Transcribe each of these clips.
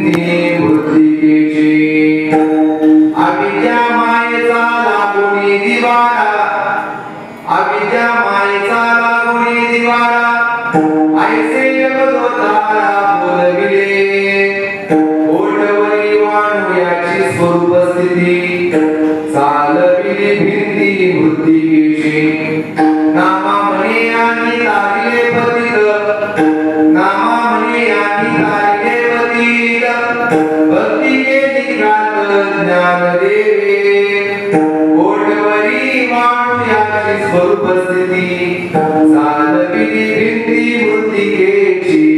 भिंती मृत्तिकेची अविद्या मायेचा लागुनी दिवारा अविद्या मायेचा लागुनी दिवारा ऐसे जगदोतारा बोलविले ओढवरी वाणू याची स्वरूप स्थिती चालविली भिंती मृत्तिकेची नामा म्हणे आणि तारिले पतित नामा म्हणे आणि तारिले पतित भक्ती केली काल ज्ञान देवे ओढवरी वाणू याची स्वरूप स्थिती चालविली भिंती मृत्तिकेची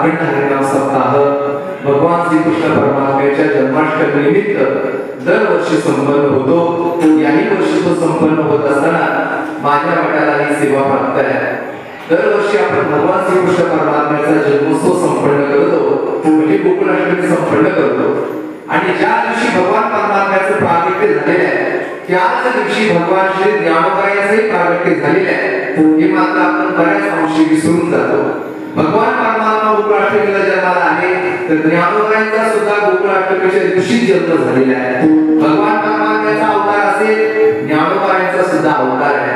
विठ्ठल भगवान परमात्मा गोकुळाष्टमीला जन्माला आहे तर ज्ञानोबाईंचा सुद्धा गोकुळाष्टमीच्या दिवशी जन्म झालेला आहे. भगवान परमात्म्याचा अवतार असेल ज्ञानोबाईंचा सुद्धा अवतार आहे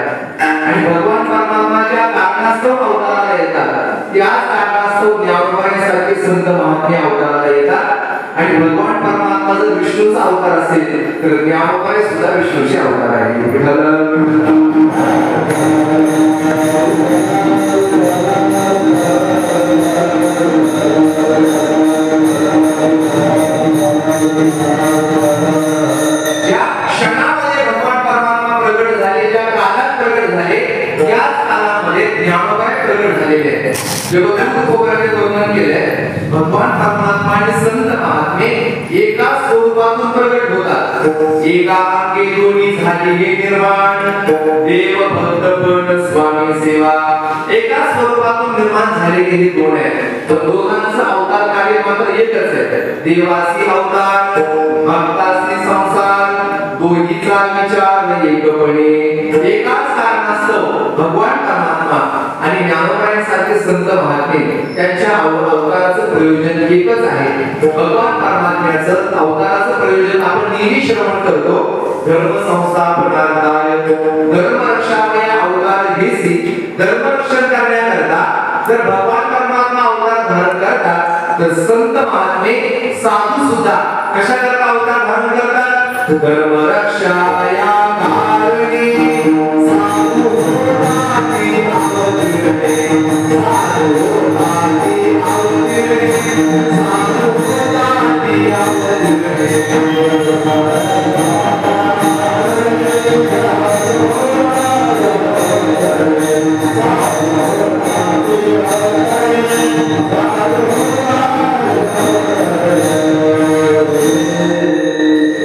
आणि भगवान परमात्माच्या कारणास्तव अवताराला येतात. त्याच कारणास्तव ज्ञानोबाईंसारखे सारखे संत महात्मे अवताराला येतात आणि भगवान परमात्मा जर विष्णूचा अवतार असेल तर ज्ञानोबाई सुद्धा विष्णूचे अवतार आहे. ज्या क्षणामध्ये भगवान परमात्मा प्रगट झाले, ज्या काळात प्रगट झाले, त्याच काळामध्ये ज्ञानोबाई प्रगट झालेले आहेत. जगद्गुरु तुकोबांनी वर्णन केलंय, भगवान परमात्मा आणि संत महात्मे एका स्वरूपातून प्रगट होतात. एका अंगे दोन्ही झाली हे निर्माण, देव भक्त पण स्वामी सेवा. एका स्वरूपातून निर्माण झालेले हे दोन आहेत, तर दोघांचा अवतार कार्य मात्र एकच आहे. देवासी अवतार, भक्तासी संसार, दोन्हीचा विचार एकपणे. एकाच कारणास्तव भगवान परमात्मा आणि ज्ञानोबाईंसारखे संत महात्मे त्यांच्या अवताराचं प्रयोजन एकच आहे. भगवान परमात्म्याचं अवताराचं प्रयोजन आपण नेहमी श्रवण करतो, धर्म संस्थापनार्थाय धर्मरक्षाय अवतार घेसी. धर्मरक्षण करण्याकरता जर भगवान परमात्मा अवतार धारण करतात तर संत महात्मे साधू सुद्धा कशा करता अवतार धारण करतात? धर्मरक्षाय कारणे साधू होताते अवतीर्णे, साधू होताते अवतीर्णे, साधू होताते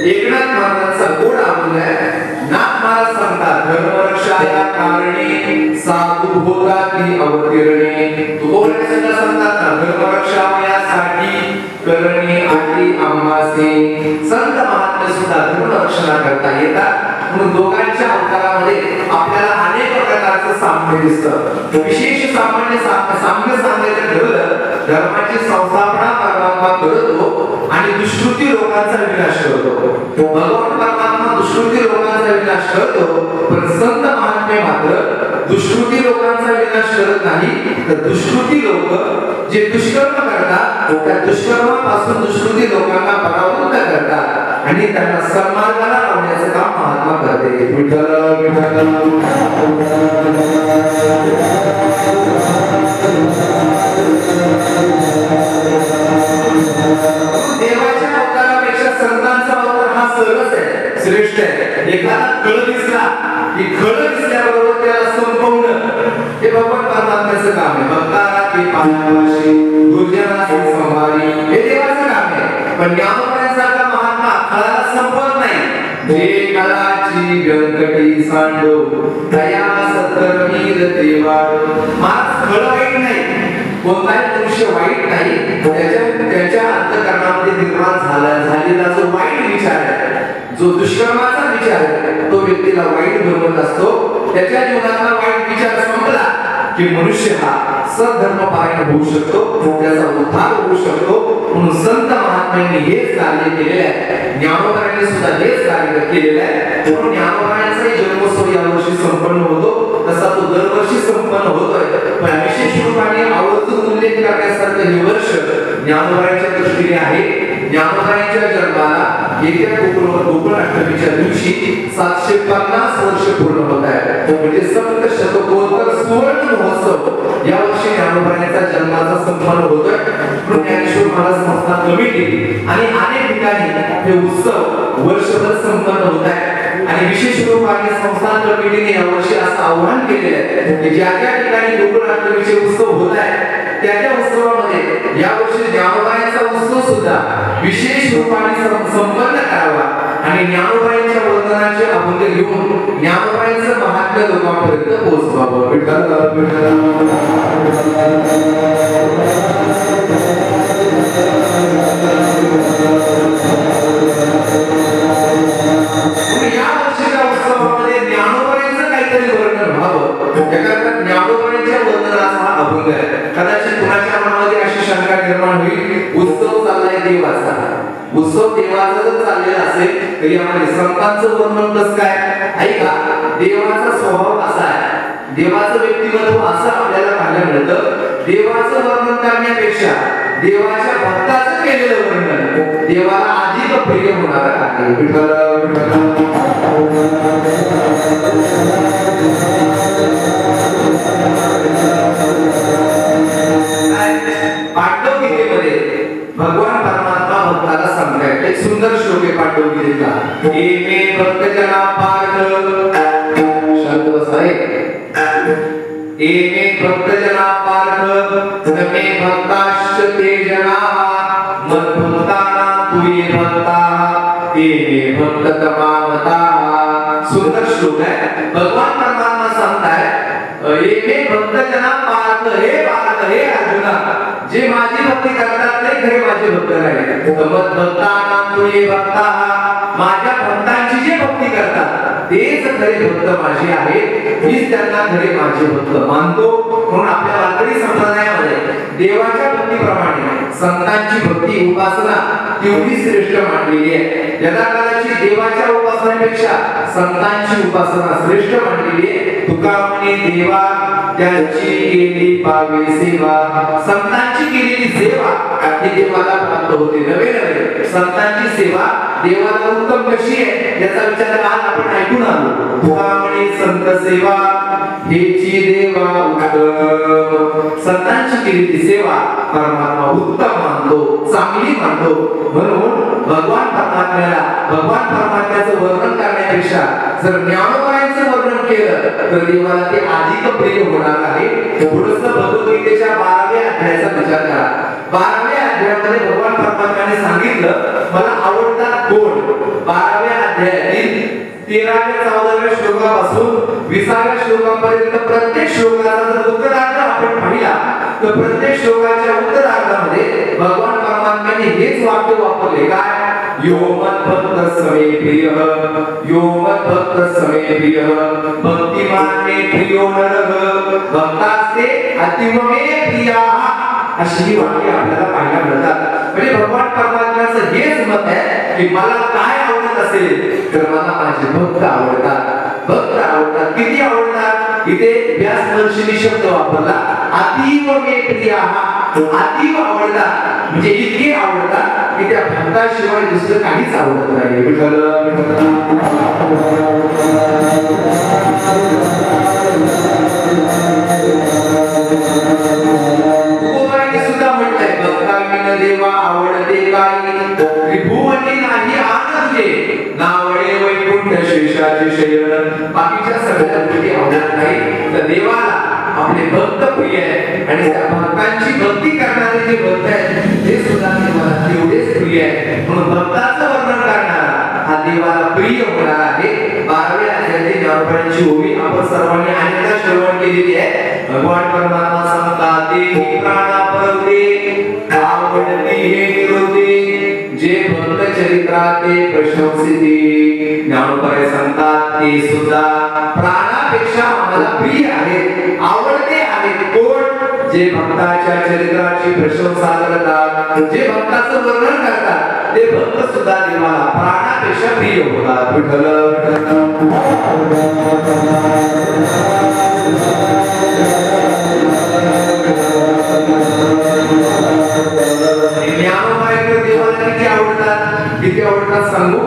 एकनाथ महाराजांचा गोड आमूलाय. नाथ महाराज सांगतात, धर्मरक्षाया कारणे साधू होताते अवतीर्णे. तुकोबांनी सुद्धा सांगतात ना, धर्मरक्षासाठी करणे आधी आम्हासे. संत महात्मे सुद्धा धर्मरक्षणा करता येतात. म्हणून दोघांच्या अवतारामध्ये आपल्याला अनेक प्रकारचं साम्य दिसतं. विशेष सामान्य साम्य सांगायचं ठरवलं, धर्माची संस्थापना परमात्मा करतो आणि दुष्कृती लोकांचा विनाश करतो. भगवान परमात्मा दुष्कृती लोकांचा विनाश करतो, पण संत महात्मे मात्र दुष्कृती लोकांचा विनाश करत नाही, तर दुष्कृती लोक जे दुष्कर्म करतात त्या दुष्कर्मापासून दुष्कृती लोकांना परावृत्त करतात आणि त्यांना सन्मार्गाला लावण्याचं काम महात्मा करते. विठ्ठल विठ्ठल. देवाच्या अवतारापेक्षा संतांचा अवतार हा सरस आहे, श्रेष्ठ आहे. एखादा खळ दिसला की खळ दिसल्याबरोबर त्याला संपवणं हे भगवान परमात्म्याचं काम आहे. भक्ताला ते पाण्यापाशी, दुर्जनाचे संभारी हे देवाचं काम आहे. पण ज्ञानोबाईंसारखा महात्मा खळाला संपवत नाही. जे कलाची व्यंकटी सांडो दया सत्कर्मीर देवा. मात्र खळ वाईट नाही, कोणताही मनुष्य वाईट नाही. त्याच्या अंतःकरणामध्ये निर्माण झालेला जो वाईट विचार आहे, जो दुष्कर्माचा विचार आहे, तो व्यक्तीला वाईट बनवत असतो. त्याच्या जीवनातला वाईट विचार संपला की मनुष्य हा सद्धर्मपरायण होऊ शकतो, त्याचा उद्धार होऊ शकतो. म्हणून संत महात्म्यांनी हेच कार्य केलेले आहे. ज्ञानोबाईंनी सुद्धा हेच कार्य केलेले आहे. म्हणून ज्ञानोबाईंचाही जन्मोत्सव यावर्षी संपन्न होतो, तसा तो दरवर्षी संपन्न होतोय. पण विशेष रूपाने आवर्जून उल्लेख करण्यासारखं हे वर्ष ज्ञानोबाईंच्या दृष्टीने आहे. ज्ञानोबाईंच्या जन्माला येत्या गोकुळाष्टमीच्या दिवशी 750 वर्ष पूर्ण होत आहे. म्हणजे सप्तशतकोत्तर सुवर्ण महोत्सव या वर्षी ज्ञानोबाईंच्या जन्माचा संपन्न होतोय. ज्ञानेश्वर महाराज संस्थान कमिटी आणि अनेक ठिकाणी हे उत्सव वर्षभर संपन्न होत आहे. आणि विशेष रूपाने संस्थान कमिटीने यावर्षी असं आव्हान केलेलं आहे की ज्या ज्या ठिकाणी गोकुळाष्टमीचे उत्सव होत आहे त्या त्या उत्सवामध्ये यावर्षी ज्ञानोबाईंचा उत्सव सुद्धा विशेष रूपाने संपन्न करावा आणि ज्ञानोबाईंच्या वंदनाचे अभंग घेऊन ज्ञानोबाईंचं महात्म्य लोकांपर्यंत पोहोचवावं. विठ्ठल या वर्षीच्या उत्सवामध्ये ज्ञानोबाईंचं काहीतरी वर्णन व्हावं, त्याकरता ज्ञानोबाईंच्या वंदनाचा हा अभंग आहे. कदाचित कुणाच्या मनामध्ये अशी शंका निर्माण होईल, उत्सव चाललाय देवाचा, उत्सव देवाचा जर चाललेला असेल तरी आम्हाला संतांचं वर्णन कसं काय? ऐका, देवाचा स्वभाव असा आहे, देवाचं व्यक्तिमत्व असं आपल्याला पाहायला मिळतं. देवाचं वर्णन करण्यापेक्षा देवाच्या भक्ताचं केलेलं वर्णन देवाला अधिक प्रिय होणार आहे. विठ्ठल पांडव गीतेमध्ये भगवान परमात्मा भक्ताला सांगतायत. एक सुंदर श्लोक आहे पांडव गीतेचा. एमे भक्तजना पार्थ शांत बसाय. एमे भक्तजना पार्थ तमे भक्ताश्च ते जनाः मद्भक्तानां तुये भक्ताः एमे भक्ततमा मताः. सुंदर श्लोक आहे. भगवान परमात्मा सांगतायत एमे भक्तजना पार्थ, हे पार्थ, हे अर्जुना, जे माझी भक्ती करतात ते खरे माझे भक्त नाही. मद्भक्तानां तुये भक्ताः, माझ्या भक्तांची जे भक्ती करतात तेच खरे भक्त माझे आहेत. मीच त्यांना खरे माझे भक्त मानतो. म्हणून आपल्या वारकरी संप्रदायामध्ये देवाच्या भक्तीप्रमाणे संतांची भक्ती उपासना तेवढी श्रेष्ठ मानलेली आहे. यदाकदाची देवाच्या उपासनेपेक्षा संतांची उपासना श्रेष्ठ मानलेली आहे. तुका म्हणे देवा त्यांची केली पावे सेवा. संतांची केलेली सेवा ही देवाला प्राप्त होते. नवे नवे संतांची सेवा देवाला उत्तम कशी आहे याचा विचार आज आपण ऐकून आलो. तुका म्हणे संत सेवा हेची देवा उत्तम. संतांची केलेली सेवा परमात्मा उत्तम मानतो, चांगली मानतो. म्हणून भगवान परमात्म्याचं वर्णन करण्यापेक्षा जर ज्ञानोबाईंचं वर्णन केलं तर देवाला ते अधिक प्रिय होणार आहे. थोडंसं भगवद्गीतेच्या 12व्या अध्यायाचा विचार करा. 12व्या अध्यायामध्ये भगवान परमात्म्याने सांगितलं मला आवडतात कोण. 12व्या अध्यायातील 13व्या 14व्या श्लोकापासून 20व्या श्लोकापर्यंत प्रत्येक श्लोकाचा जर उत्तरार्ध आपण पाहिला तर प्रत्येक श्लोकाच्या उत्तरार्धामध्ये भगवान परमात्म्याने हेच वाक्य वापरले. काय? यो मद्भक्त समे प्रियः, यो मद्भक्त समे प्रियः, भक्तिमान मे प्रियो नरः, भक्तास्ते अतीव मे प्रियाः. अशी वाक्य आपल्याला पाहायला मिळतात. म्हणजे भगवान परमात्म्याचं हेच मत आहे की मला काय आवडत असेल तर मला माझे भक्त आवडतात. भक्त आवडतात. किती आवडतात? इथे व्यास महर्षींनी शब्द वापरला अतीव मे प्रियाः. अतीव आवडतात म्हणजे इतके आवडतात की त्या भक्ताशिवाय दुसरं काहीच आवडत नाही. विठ्ठल सुद्धा म्हटलंय भक्ताविन देवा आवडते काही, त्रिभुवनी नाही आनंदे नावडे वैकुंठ शेषाचे शयन. बाकीच्या सगळ्या गोष्टी आवडत नाही तर देवाला आपले भक्त प्रिय आहे. आणि त्या भक्तांची भक्ती करणारे जे भक्त आहेत ते सुद्धा देवाला तेवढेच प्रिय आहे. म्हणून भक्ताचं वर्णन करणारा हा देवाला प्रिय होणार आहे. 12व्या अध्यायातील ज्ञानोबाईंची ओवी आपण सर्वांनी अनेकदा श्रवण केलेली आहे. भगवान परमात्मा सांगतात ते प्राणा परते आवडती हे निरोधी, जे भक्त चरित्रात ते प्रशंसिती. ज्ञानोबाई सांगतात ते सुद्धा प्राणापेक्षा आम्हाला प्रिय आहेत, आवडते आहेत. कोण? जे भक्ताच्या चरित्राची प्रशंसा करतात, जे भक्ताचं वर्णन करतात ते भक्त सुद्धा देवाला प्राणापेक्षा प्रिय होतात. विठ्ठल किती आवडतात सांगू.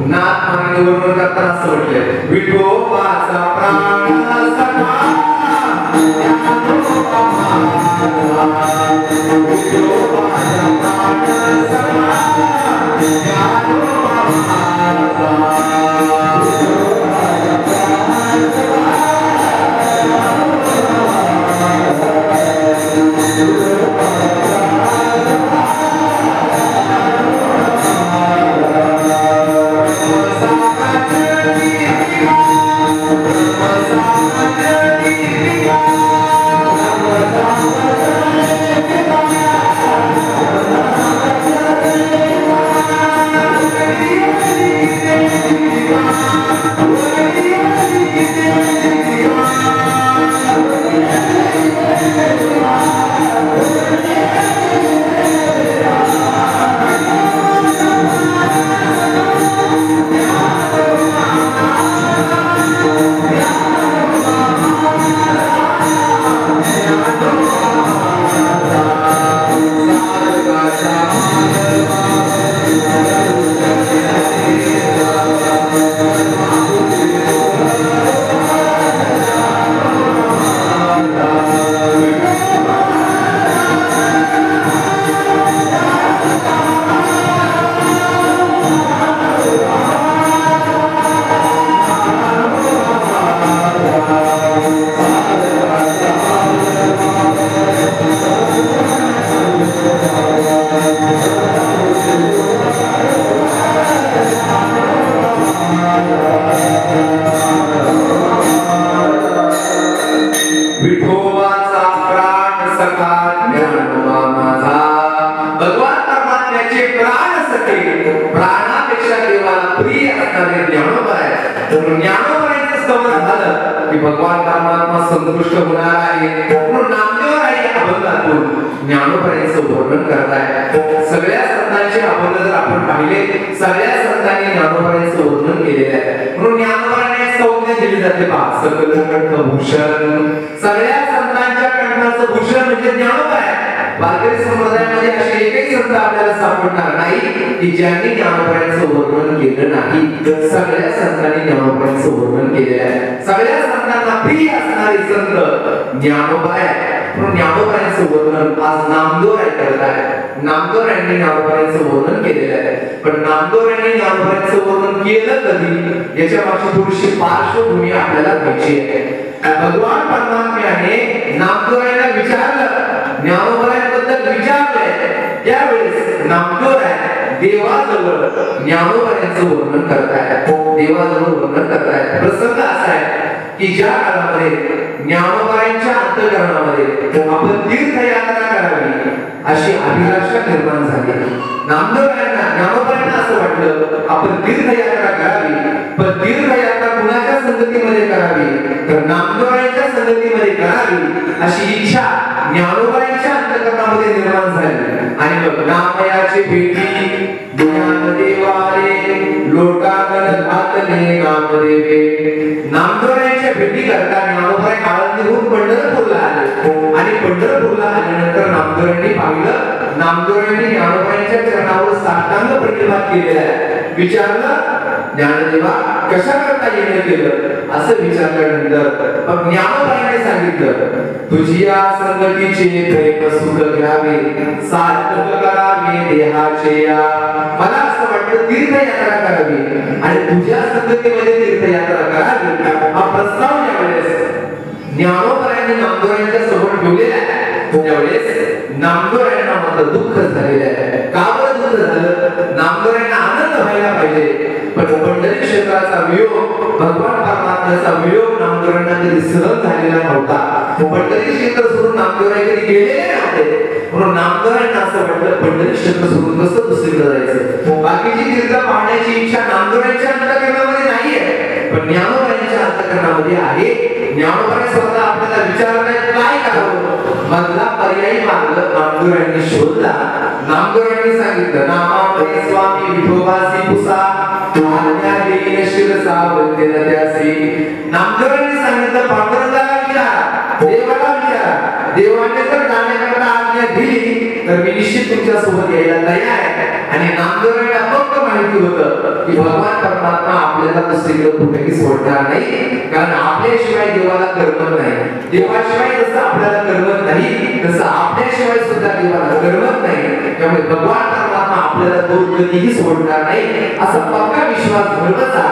नाथ माने वर्णन करताना असं म्हटलंय विठोबाचा प्राण सखा परमात्म्याचे प्राण सखे प्राणापेक्षा देवाला प्रिय असणारे ज्ञानोबा आहे. तर ज्ञानोबाचं स्तवन झालं की भगवान परमात्मा संतुष्ट होणार आहे. म्हणून नामदेव राय या अभंगातून ज्ञानोबाचं वर्णन करताय. सगळ्या संतांचे अभंग जर आपण पाहिले सगळ्या संतांनी ज्ञानोबाचं वर्णन केलेलं आहे. म्हणून ज्ञानोबाने संज्ञा दिली जाते पहा सकल कंठभूषण. सगळ्या संतांच्या कंठाचं भूषण म्हणजे ज्ञानोबा आहे. वारकरी संप्रदायामध्ये असे एकही संत आपल्याला सापडणार नाही की ज्यांनी ज्ञानोबाचं वर्णन केलं नाही. सगळ्या संतांनी ज्ञानोबाचं वर्णन केलेलं आहे. सगळ्या संतांना प्रिय असणारे संत ज्ञानोबा आहे. म्हणून ज्ञानोबाचं वर्णन आज नामदेवराय करत आहे. नामदेवरायांनी ज्ञानोबाचं वर्णन केलेलं आहे. पण नामदेवरायांनी ज्ञानोबाचं वर्णन केलं कधी याच्या मागची थोडीशी पार्श्वभूमी आपल्याला पाहिजे आहे. भगवान परमात्म्याने नामदेवरायांना विचारलं ज्ञानोबाबद्दल विचारलंय. त्यावेळेस नामदेवराय देवाजवळ ज्ञानोबाचं वर्णन करतायत. देवाजवळ वर्णन करतायत. प्रसंग असा आहे की ज्या काळामध्ये ज्ञानोबाच्या अंतःकरणामध्ये आपण तीर्थयात्रा करावी अशी अभिलाषा निर्माण झाली. नामदेवरायांना ज्ञानोबांना असं वाटलं आपण तीर्थयात्रा करावी. पण तीर्थयात्रा कुणाच्या संगतीमध्ये करावी तर नामदेवरायांच्या संगतीमध्ये करावी अशी इच्छा ज्ञानोबांच्या अंतःकरणामध्ये निर्माण झाली. आणि मग नामयाची भेटी ज्ञानदेवाले लोटांगण घातले नामदेवे. नामदेवरायांच्या भेटी करता ज्ञानोबाई आळंदीहून पंढरपूरला आले. आणि पंढरपूरला आल्यानंतर नामदेवरायांनी पाहिलं ज्ञानोबांनी ज्ञानोबाईंच्या चरणावर साष्टांग प्रणिपात केलेला आहे. विचारलं ज्ञानदेवा कशा करता येणं केलं असं विचारल्यानंतर मग ज्ञानोबाईंनी सांगितलं तुझी या संगतीचे प्रेम सुख घ्यावे सार्थक करावे देहाचे या. मला असं वाटतं तीर्थयात्रा करावी आणि तुझ्या संगतीमध्ये तीर्थयात्रा करावी हा प्रस्ताव ज्यावेळेस ज्ञानोबाईंनी नामदेवरायांच्या समोर ठेवलेला आहे त्यावेळेस नामदेवरायांना मात्र दुःख झालेलं आहे. का बरं दुःख झालं? नामदेवरायांना आनंद व्हायला पाहिजे पण पंढरी क्षेत्राचा वियोग भगवान परमात्म्याचा वियोग नामदेवरायांना कधी सहन झालेला नव्हता. पंढरी क्षेत्र सोडून नामदेवराय कधी गेलेले नव्हते. म्हणून नामदेवरायांना असं वाटलं पंढरी क्षेत्र सोडून कसं दुसरीकडे जायचं. बाकीची तीर्थ पाहण्याची इच्छा नामदेवरायांच्या अंतःकरणामध्ये नाहीये पण ज्ञानोबाईंच्या अंतःकरणामध्ये आहे. ज्ञानोबाई स्वतः आपल्याला विचारतायत काय करावं. मधला पर्यायी मार्ग नामदेवरायांनी शोधला. नामदेवरायांनी सांगितलं नामामध्ये स्वामी विठोबासी पुसा आज्ञा देईन शिरसा वंदेन त्यासी. नामदेवरायांनी सांगितलं पांडुरंगाला विचारा देवाला विचारा. देवाने जर जाण्याकरता आज्ञा दिली तर मी निश्चित तुमच्या सोबत यायला तयार आहे. आणि नामदेवरायांना फक्त माहिती होतं की भगवान परमात्मा आपल्याला दुसरीकडे कुठेही सोडणार नाही कारण आपल्याशिवाय देवाला करमत नाही. देवाशिवाय जसं आपल्याला करमत नाही तसं आपल्याशिवाय सुद्धा देवाला करमत नाही. त्यामुळे भगवान परमात्मा आपल्याला दूर कधीही सोडणार नाही असा पक्का विश्वास धर्माचा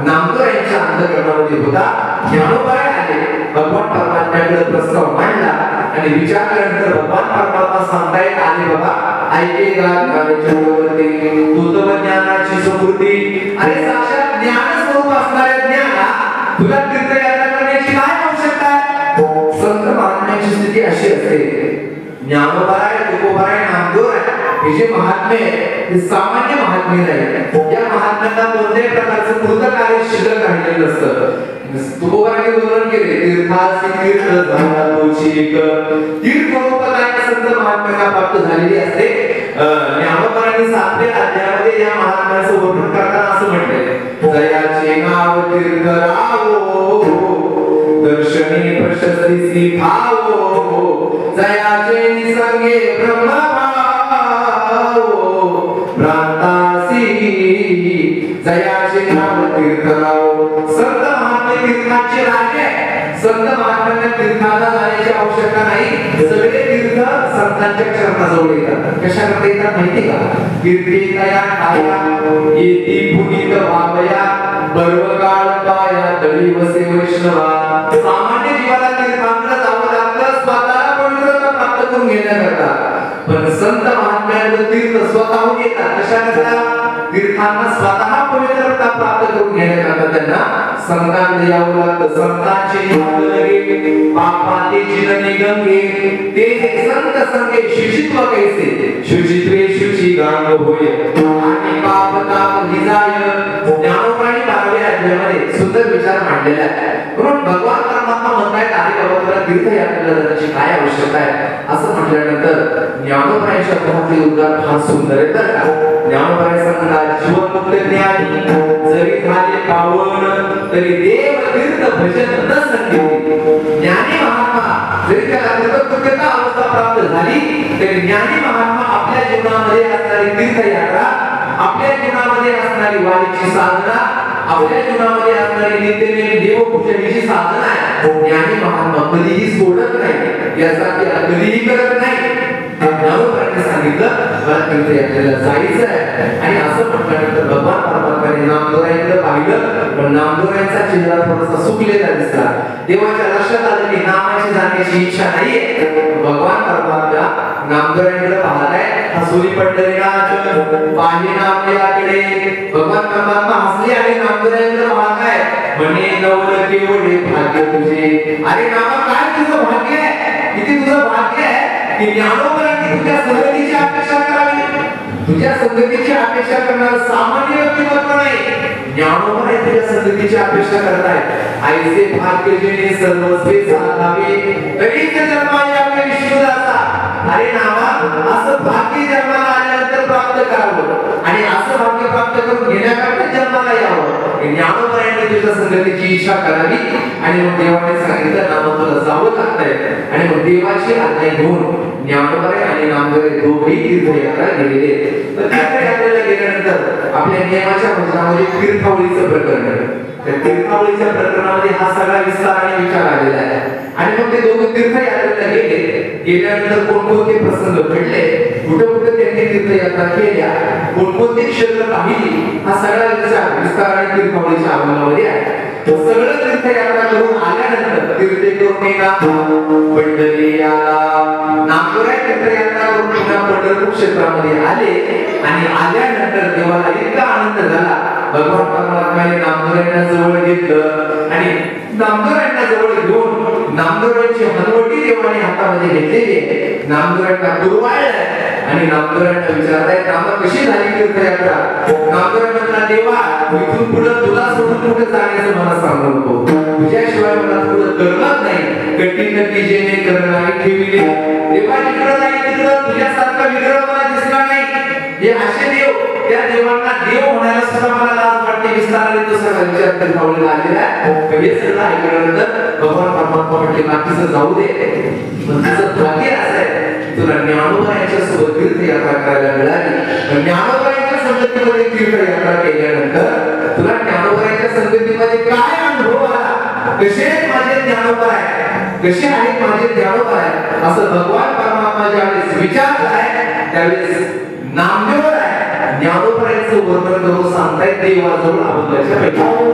नामदेवरायांच्या अंतःकरणामध्ये होता. ज्ञानोबाई आले भगवान परमात्म्याकडे प्रस्ताव मांडला आणि विचारल्यानंतर भगवान परमात्मा सांगतायत आले बाबा ऐकेगा ज्ञानचक्रवर्ती तत्वज्ञानाची समृद्धी. अरे साक्षात ज्ञान स्वरूप असणाऱ्या ज्ञाना तुला तीर्थयात्रा करण्याची काय आवश्यकता आहे. संत महात्म्याची स्थिती अशी असते ज्ञानोबाई तुकोबाई नामदेवराय हे जे महात्मे हे सामान्य महात्मे नाही. या महात्म्यांना कोणत्याही प्रकारचं कृत कार्य शिल्लक राहिलेलं नसतं. तुकोबाईंनी वर्णन केले तीर्थासी तीर्थ झाला तोची एक तीर्थरूपताय संत महात्म्यांना प्राप्त झालेली असते. ज्ञानोबाईंनी 7व्या अध्यायामध्ये या महात्म्याचं वर्णन करताना असं म्हटलंय जयाचे नाव तीर्थ रावो दर्शनी प्रशस्ती भावो जयाचे निसंगे ब्रह्मभाव प्रांतासी जयाचे नाव तीर्थराव. संत महात्मे तीर्थाचे राजे. संत महात्म्यांना तीर्थाला जाण्याची आवश्यकता नाही. सगळे तीर्थ संतांच्या चरणाजवळ येतात. कशाकरता येतात माहिती का. कीर्ती तया काया येती पुनीत भावया पर्वकाळ पाया तळी वसे वैष्णवा. सामान्य जीवाला तीर्थांकडे जावं लागतं स्वतःला पवित्रता प्राप्त करून घेण्याकरता. पण संत महात्म्यांना तीर्थ स्वतःहून येतात. कशाकरता तीर्थांना स्वतः पवित्रता प्राप्त करून घेण्याकरता त्यांना संतांना यावं लागतं. संतांचे निघाले पापाते जिन निगंगे ते संत संगे शुचित्व कैसे शुचित्वे शुची गांग होय आणि पाप ताप निजाय ज्ञानोबाणी 12व्या अध्यायामध्ये सुंदर विचार मांडलेला आहे. म्हणून भगवान परमात्मा म्हणतायत अरे बाबा तुला तीर्थयात्रेला जाण्याची काय आवश्यकता आहे असं म्हटल्यानंतर ज्ञानोबाईच्या मुखातले उद्गार फार सुंदर आहेत बरं का. ज्ञानोबाई सांगतात जीवनमुक्त ज्ञानी जरी झाले पावन तरी देव तीर्थ भजन न संगीत. ज्ञानी महात्मा जरी त्याला कृतकृत्यता अवस्था प्राप्त झाली तरी ज्ञानी महात्मा आपल्या जीवनामध्ये असणारी तीर्थयात्रा आपल्या जीवनामध्ये असणारी वाणीची साधना आपल्या जीवनामध्ये असणारी नित्यनेम देवपूजनाची साधना आहे ज्ञानी महात्मा कधीही सोडत नाही याचा त्याग कधीही करत नाही. ज्ञानोबाईंनी सांगितलं मला तीर्थयात्रेला जायचं आहे आणि असं म्हटल्यानंतर भगवान परमात्म्याने नामदेवांकडे पाहिलं पण नामदेवांचा चेहरा थोडासा सुकलेला दिसला. देवाच्या लक्षात आलं की नामाची जाण्याची इच्छा नाहीये. भगवान परमात्मा नामदेवांकडे पाहताय हसुरी पंढरीनाथ पाही नामदेवाकडे. भगवान परमात्मा हसले आणि नामदेवांकडे पाहताय म्हणे नवल केवढे भाग्य तुझे. अरे नामा काय तुझं भाग्य आहे किती तुझं भाग्य आहे की ज्ञानोबांनी तुझ्या संगतीची अपेक्षा करावी. तुझ्या संगतीची अपेक्षा करणारा सामान्य व्यक्तिमत्व नाही ज्ञानोबाई तुझ्या संगतीची अपेक्षा करतायत. ऐसे भाग्य जेणे सर्वस्वे साधावे तरी जन्माला आपले विष्णुदासा. अरे नामा असं भाग्य जन्माला आल्यानंतर प्राप्त करावं आणि असं भाग्य प्राप्त करून घेण्याकरता जन्माला यावं. ज्ञानोबाईंनी तुझ्या संगतीची इच्छा करावी आणि मग देवाने सांगितलं नामा तुला जावं लागतंय आणि मग देवाची आज्ञा घेऊन ज्ञानोबाई आणि नामदेव दोघेही तीर्थयात्रा गेलेले. तर तीर्थयात्रेला गेल्यानंतर आपल्या नियमाच्या भजनामध्ये तीर्थावळीचं प्रकरण आहे. त्या तीर्थावळीच्या प्रकरणामध्ये हा सगळा विस्ताराने विचार आलेला आहे आणि मग ते दोघे तीर्थयात्रेला गेल्यानंतर कोणकोणते प्रसंग घडले कुठं कुठं त्यांनी तीर्थयात्रा केल्या कोणकोणते क्षेत्र पाहिली हा सगळा विचार विस्ताराने तीर्थावळीच्या अभंगामध्ये आहे. सगळं तीर्थयात्रा करून आल्यानंतर तीर्थे करून पंढरी आला नामदेव तीर्थयात्रा करून पुन्हा पंढरपूर क्षेत्रामध्ये आले आणि आल्यानंतर देवाला इतका आनंद झाला. भगवान परमात्म्याने नामदेवांना जवळ घेतलं आणि नामदेवांना जवळ घेऊन नामदेवांची हलवटी देवाने हातामध्ये घेतलेली आहे. नामदेवांना गुरवाळलं आणि नामदेवांना विचारताय नामा कशी झाली तीर्थयात्रा. नामदेवांना देवा इथून पुढे तुला सोडून कुठे जाण्याचं मला सांगू नको तुझ्याशिवाय मला पुढे करमत नाही. कठीण जेणे करणारी ठेविले देवा जिकडं नाही तिकडं तुझ्यासारखा विग्रह मला दिसला नाही. हे असे देव त्या देवांना देव म्हणायला सुद्धा मला लाज वाटते. विस्ताराने तो सगळा विचार तीर्थावळीला आलेला आहे. हे सगळं ऐकल्यानंतर भगवान परमात्मा म्हटले बाकीचं जाऊ दे पण तुझं भाग्य असं आहे तुला ज्ञानोबाईंच्या सोबत तीर्थयात्रा करायला मिळाली. ज्ञानोबाईंच्या संगतीमध्ये तीर्थयात्रा केल्यानंतर तुला ज्ञानोबाईंच्या संगतीमध्ये काय अनुभव आला कसे आहेत माझे ज्ञानोबाई कसे आहेत माझे ज्ञानोबाई असं भगवान परमात्मा ज्यावेळेस विचारताय त्यावेळेस नामदेव आहे ज्ञानोबाईंचं वर्णन करून सांगतायत देवाजवळ अभंगाच्या पैकी.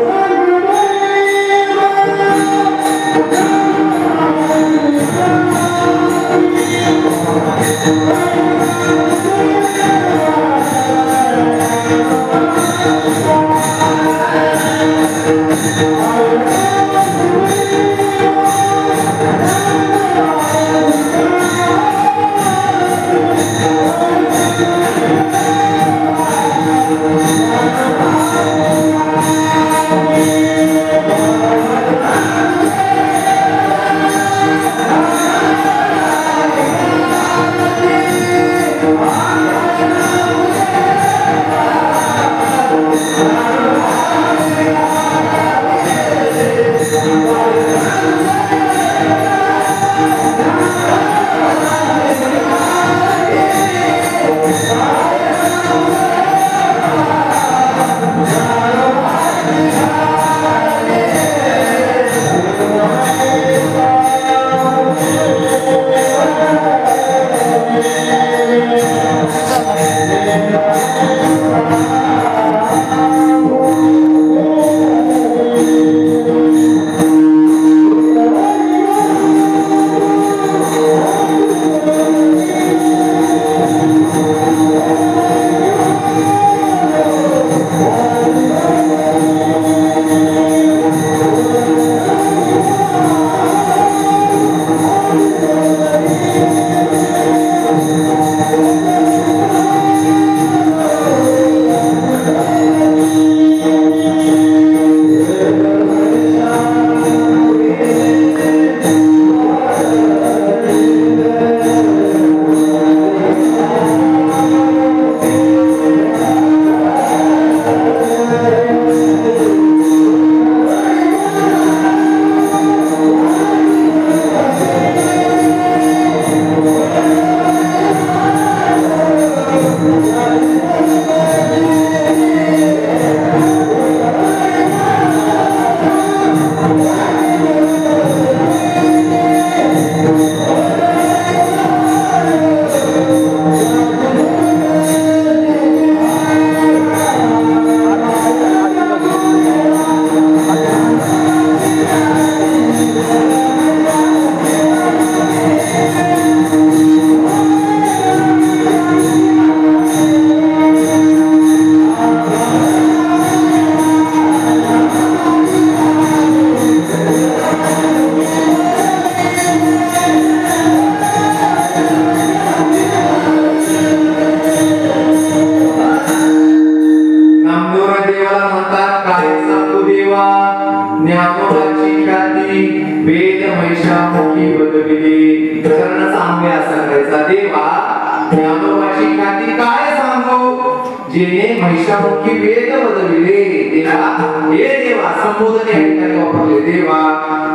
जेणे महिषामुखी वेद बदविले देवा हे देवा संबोधन या ठिकाणी वापरले देवा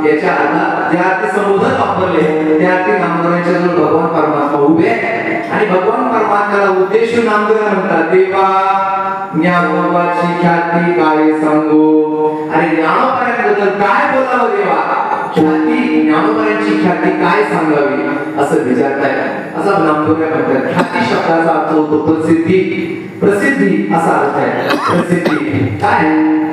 याच्या अर्थ ज्या ते संबोधन वापरले त्या ते नामधरांच्या जवळ भगवान परमात्मा उभे आणि भगवान परमात्म्याला उद्देशून नामधर म्हणतात देवा ज्ञानोबाची ख्याती काय सांगू आणि ज्ञानोबाबद्दल काय बोलावं देवा ख्याती ज्ञानोबाची ख्याती काय सांगावी असं विचारताय असा नामधर म्हणतात ख्याती शब्दाचा अर्थ होतो प्रसिद्धी प्रसिद्धी असा अर्थ आहे प्रसिद्धी काय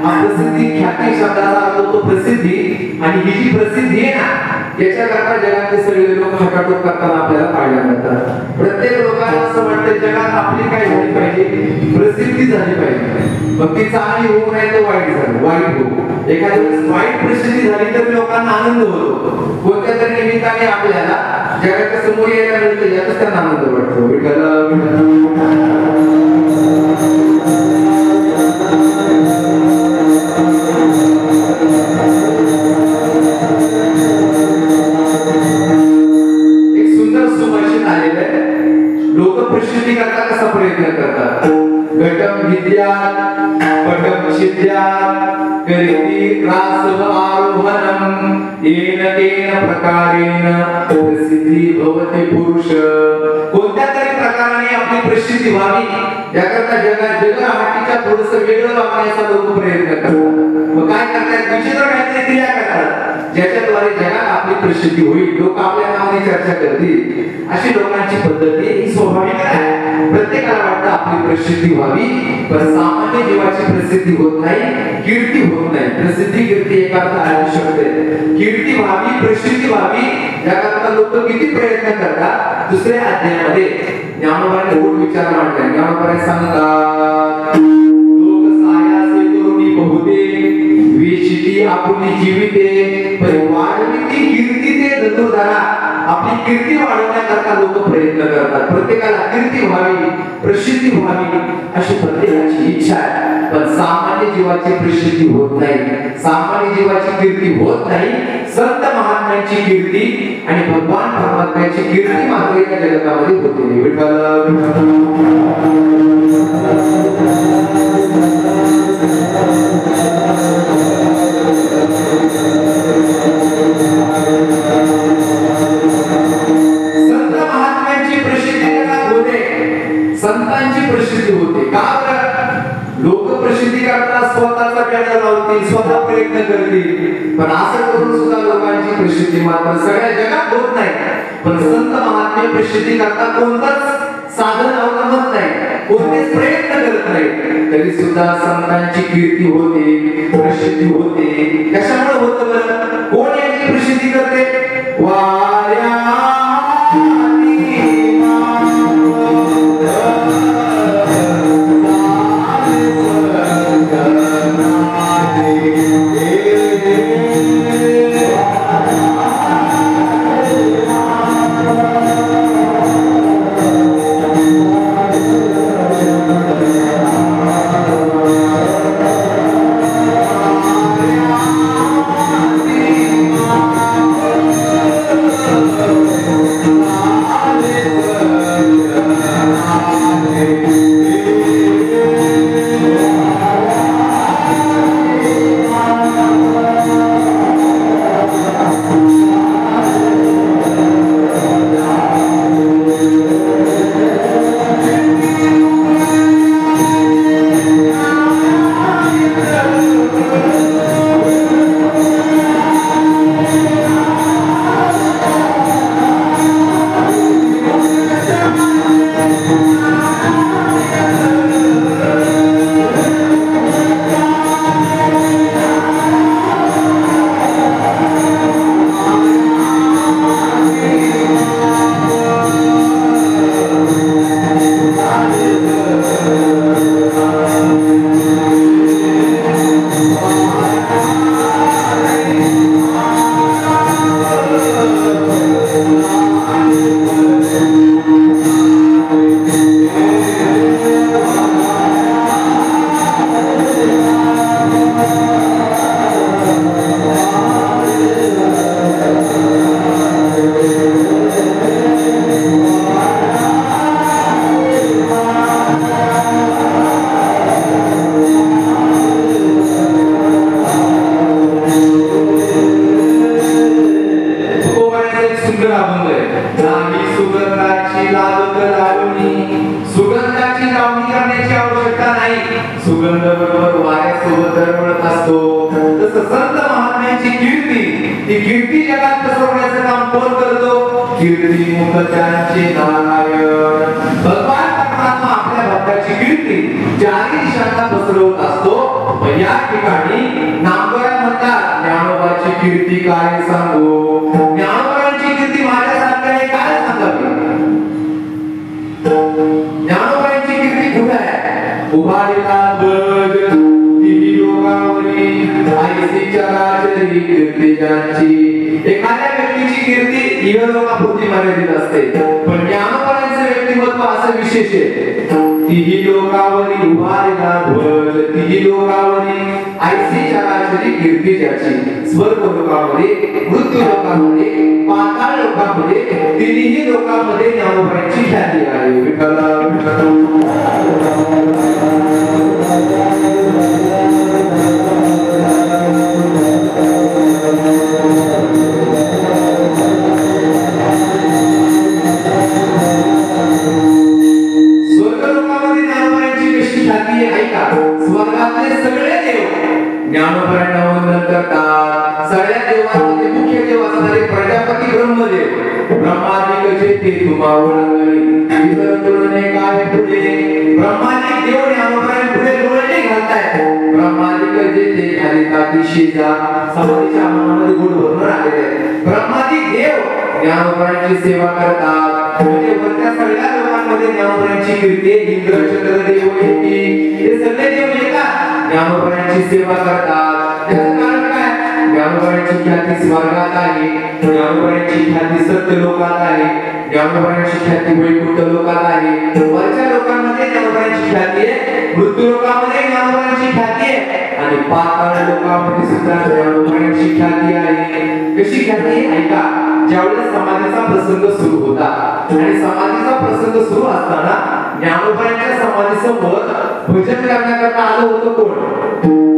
हा प्रसिद्धी ख्याती शब्दाचा अर्थ होतो प्रसिद्धी आणि ही जी प्रसिद्धी आहे ना याच्याकरता जगातले सगळे लोक हटाटोप करताना आपल्याला पाहायला मिळतात प्रत्येक लोकांना असं वाटतं जगात आपली काय झाली पाहिजे प्रसिद्धी झाली पाहिजे मग ती चांगली होऊ नाही तर वाईट झाली वाईट होऊ एखाद्या वेळेस वाईट प्रसिद्धी झाली तर लोकांना आनंद होतो कोणत्या तरी निमित्ताने आपल्याला जगाच्या समोर यायला मिळतं यातच त्यांना आनंद वाटतो प्रसिद्धी करता कसा प्रयत्न करतात घटम विद्या पटम शिद्या करिती रासव आरोहणम येन केन प्रकारेण प्रसिद्धी भवते पुरुष कोणत्या तरी प्रकाराने आपली प्रसिद्धी व्हावी याकरता जगहाटीच्या थोडस वेगळं वागण्याचा लोक प्रयत्न करतात मग काय करतात विचित्र काहीतरी क्रिया करतात ज्याच्याद्वारे जगात आपली प्रसिद्धी होईल लोक आपल्या नावाने चर्चा करतील अशी लोकांची पद्धती ही स्वाभाविक आहे प्रत्येकाला वाटतं आपली प्रसिद्धी व्हावी पण सामान्य जीवाची प्रसिद्धी होत नाही कीर्ती होत नाही प्रसिद्धी कीर्ती एका असू शकते कीर्ती व्हावी प्रसिद्धी व्हावी याकरता लोक किती प्रयत्न करतात दुसऱ्या अध्यायामध्ये ज्ञानोबाने गोड विचार मांडले ज्ञानोबाने सांगतात लोक सायासे करुणी बहुते विशिती आपली जीविते पण वाढविती कीर्ती ते धनुर्धरा आपली कीर्ती वाढवण्याकरता लोक प्रयत्न करतात प्रत्येकाला कीर्ती व्हावी प्रसिद्धी व्हावी अशी प्रत्येकाची इच्छा आहे पण सामान्य जीवाची प्रसिद्धी होत नाही सामान्य जीवाची कीर्ती होत नाही संत महात्म्यांची कीर्ती आणि भगवान परमात्म्याची कीर्ती मात्र या जगतामध्ये होते विठ्ठल संतांची प्रसिद्धी होते का लोक प्रसिद्धी करताना स्वतःचा कॅडर लावतील स्वतः प्रयत्न करतील पण असं करून सुद्धा लोकांची प्रसिद्धी मात्र सगळ्या जगात होत नाही पण संत महात्मे प्रसिद्धी करता कोणताच साधन अवलंबत नाही कोणतेच प्रयत्न करत नाही तरी सुद्धा संतांची कीर्ती होते प्रसिद्धी होते कशामुळे होतं बरं कोण याची प्रसिद्धी करते वाऱ्या आवश्यकता नाही, सुगंध बरोबर वाऱ्यासोबत दरवळत असतो. तसं संत महात्म्यांची कीर्ती, ती कीर्ती जगात पसरवण्याचं काम कोण करतो? कीर्ती मुख त्यांचे नारायण. भगवान परमात्मा आपल्या भक्ताची कीर्ती चारी दिशांना पसरवत असतो. पण या ठिकाणी नामकरण म्हणतात, ज्ञानोबाची कीर्ती काय सांगू, ज्ञानोबाची कीर्ती माझ्यासारख्याने काय सांगावी. ज्ञानोबाची कीर्ती कुठे आहे? उभारीला बज ती लोकावरी आईची चराचरी कीर्ती ज्यांची. एखाद्या व्यक्तीची कीर्ती इहलोकापुरती मर्यादित असते, पण ज्ञानोबाचं व्यक्तिमत्व असं विशेष आहे. तिही लोकावरी उभारीला ध्वज, तिही लोकावरी आईची चराचरी कीर्ती ज्याची. स्वर्ग लोकामध्ये, मृत्यू लोकामध्ये, पाताळ लोकामध्ये, तिन्ही लोकांमध्ये ज्ञानोबाची ख्याती आहे. विठ्ठला स्वर्गातले सगळे देव ज्ञानोबांना वंदन करतात. सगळ्या देवांमध्ये मुख्य देव असणारे प्रजापती ब्रह्मदेव, ब्रह्मादिक जेते तुम्हा ओळखले इतर तुलने काय पुढे. ब्रह्मादिक देव ज्ञानोबांना पुढे डोळे घालतायत. ब्रह्मादिक जेते हरिताती शेजा समाधीच्या मनामध्ये गुण भरून आलेले ब्रह्मादिक देव ज्ञानोबांची सेवा करतात. म्हणजे वरच्या सगळ्या लोकांमध्ये ज्ञानोबांची कीर्ती. इंद्र चंद्र देव हे सगळे देव येतात ज्ञानोबांची सेवा करतात. त्याचं कारण काय? ज्ञानोबांची ख्याती स्वर्गात आहे, ज्ञानोबांची ख्याती सत्य लोकात आहे, ज्ञानोबांची ख्याती वैकुंठ लोकात आहे. वरच्या लोकांमध्ये ज्ञानोबांची ख्याती आहे, मृत्यू लोकांमध्ये ज्ञानोबांची ख्याती आहे, आणि पाताळ लोकांमध्ये सुद्धा ज्ञानोबांची ख्याती आहे. कशी ख्याती? ऐका. ज्यावेळेस समाधीचा प्रसंग सुरू होता आणि समाधीचा प्रसंग सुरू असताना ज्ञानोबांच्या समाधीसमोर भजन करण्याकरता आलं होतं कोण?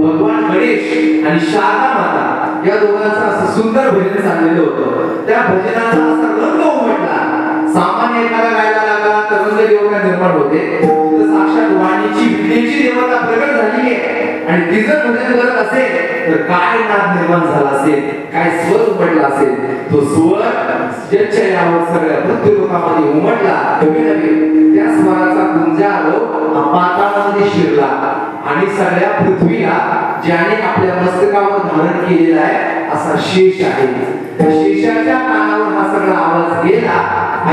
भगवान गणेश आणि शारदा माता या दोघांचं असं सुंदर भजन चाललेलं होतं. त्या भजनाचा असा रंग उमटला. सामान्य एखादा गायला लागला तर रंग देवता निर्माण होते, तर साक्षात वाणीची विद्येची देवता प्रगट झाली आहे आणि ती जर भजन करत असेल तर काय नाद निर्माण झाला असेल, काय स्वर उमटला असेल. तो स्वर जगचयावर सगळ्या मृत्यू लोकांमध्ये उमटला. त्या स्वराचा गुंजारो पाताळामध्ये शिरला आणि सगळ्या पृथ्वीला ज्याने आपल्या मस्तकावर धारण केलेला आहे असा शेष आहे, त्या शेषाच्या कानावर हा सगळा आवाज गेला.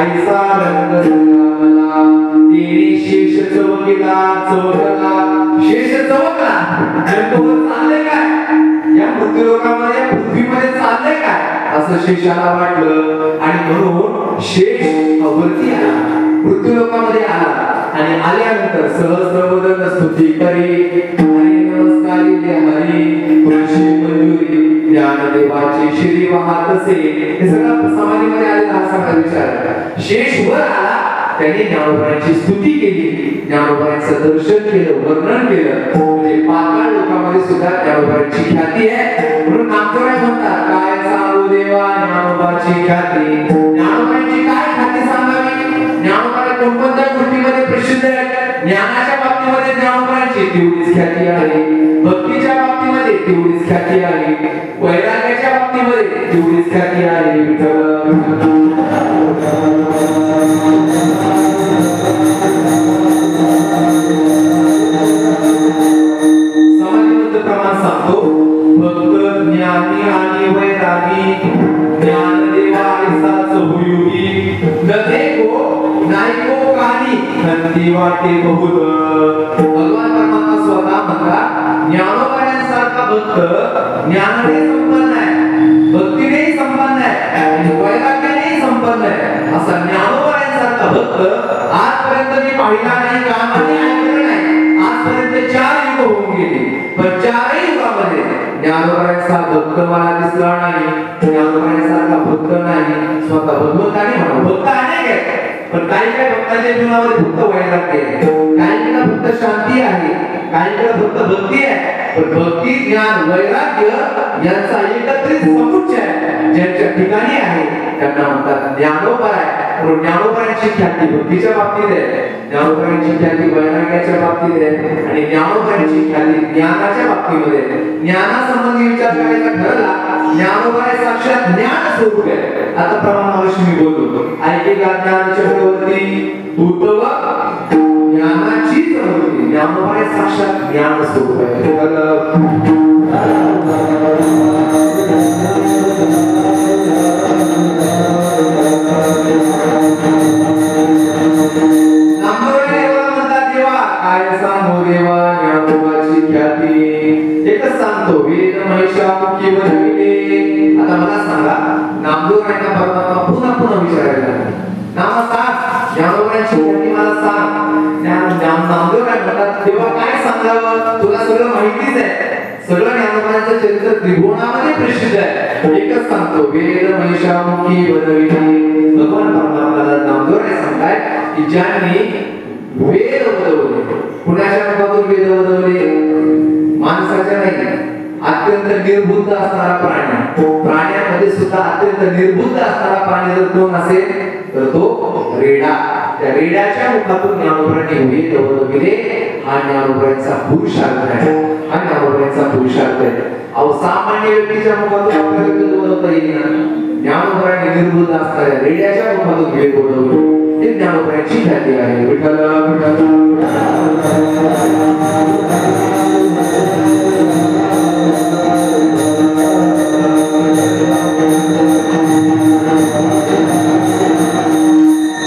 ऐसा रंग रंगला तेरी शेष चमकिला चमकला. शेष चमकला. जंतूवर चालले काय? या मृत्यू लोकांमध्ये, या पृथ्वीमध्ये चालले काय असं शेषाला वाटलं आणि म्हणून शेष वरती आला, मृत्यू लोकांमध्ये आला. आणि आल्यानंतर सहस्रवदन स्तुती करी हरी नमस्कारी हरी तुळशी मंजुरी ज्ञानदेवाची श्री वाहतसे. हे सगळं समाधीमध्ये आलेला हा सगळा विचार. शेष वर आला, त्यांनी ज्ञानोबांची स्तुती केली, ज्ञानोबांचं दर्शन केलं, वर्णन केलं. म्हणजे पाताळ लोकांमध्ये सुद्धा ज्ञानोबांची ख्याती आहे. म्हणून नामदेव म्हणतात, काय सांगू देवा ज्ञानोबाची ख्याती. ज्ञानोबांची काय ख्याती सांगावी? ज्ञानोबा कोणत्या गोष्टीमध्ये प्रसिद्ध आहे? ज्ञानाच्या बाबतीमध्ये ज्ञानोबांची तेवढीच ख्याती आहे, भक्तीच्या बाबतीमध्ये तेवढीच ख्याती आहे, वैराग्याच्या बाबतीमध्ये तेवढीच ख्याती आहे. समाधीबद्ध प्रमाण सांगतो. भक्त ज्ञानी आणि वैरागी ज्ञानदेवा ऐसाच होयुगी न देखो नायको कानी नंदी वाटे बहुत. भगवान परमात्मा स्वतः म्हणतात, ज्ञानोबांसारखा भक्त ज्ञानाने संपन्न आहे, भक्तीने संपन्न आहे आणि वैराग्याने संपन्न आहे. असा ज्ञानोबांसारखा भक्त आजपर्यंत मी पाहिला नाही, कानाने ऐकलं नाही. आजपर्यंत 4 युग होऊन गेली, पण 4 युगामध्ये ज्ञानोबांचा भक्त मला दिसला नाही, ज्ञानोबांसारखा भक्त नाही. स्वतः भगवंताने म्हणा भक्त अनेक आहेत, पण काही काही भक्तांच्या जीवनामध्ये फक्त वैराग्य आहे, काहींना फक्त शांती आहे, काहींकडे फक्त भक्ती आहे, पण भक्ती ज्ञान वैराग्य यांचा एकत्रित समुच्चय ज्यांच्या ठिकाणी आहे त्यांना म्हणतात ज्ञानोपाय. ज्ञानोपायांची ख्याती भक्तीच्या बाबतीत आहे, ज्ञानोपायांची ख्याती वैराग्याच्या बाबतीत आहे आणि ज्ञानोपायांची ख्याती ज्ञानाच्या बाबतीमध्ये. ज्ञानासंबंधी विचार करायचा ठरला, ज्ञानोपाय साक्षात ज्ञान स्वरूप आहे. आता प्रमाणावशी मी बोलतो, ऐकेका ज्ञान चक्रवर्ती उद्धव ज्ञानाची प्रवृत्ती, ज्ञानोपाय साक्षात ज्ञान स्वरूप आहे. काय सांगू देवा ज्ञानोबाची ख्याती, एकच सांगतो वेद महिषामुखी बनविले. आता मला सांगा, नामदेवरायांना परमात्मा पुन्हा पुन्हा विचारायला नामा सांग ज्ञानोबाची ख्याती मला सांग. नामदेवराय म्हणतात देवा काय सांगावं, तुला सगळं माहितीच आहे, सगळं ज्ञानोबाचं चरित्र त्रिभुवनामध्ये प्रसिद्ध आहे. एकच सांगतो वेद महिषामुखी बनविले. भगवान परमात्माला नामदेवराय सांगताय की ज्यांनी वेद वदवले, कुणाच्या मुखातून वेद वदवले, माणसाच्या नाही, अत्यंत निर्बुद्ध असणारा प्राणी. प्राण्यांमध्ये सुद्धा अत्यंत निर्बुद्ध असणारा प्राणी जर कोण असेल तर तो रेडा. त्या रेड्याच्या मुखातून ज्ञानोबांनी वेद वदविले. हा ज्ञानोबांचा पुरुषार्थ आहे, हा ज्ञानोबांचा पुरुषार्थ आहे. अहो सामान्य व्यक्तीच्या मुखातून आपल्याला वेद वदवता येईल ना, ज्ञानोबांनी निर्बुद्ध असणाऱ्या रेड्याच्या मुखातून वेद वदवले. हे ज्ञानोबांची ख्याती आहे. विठ्ठल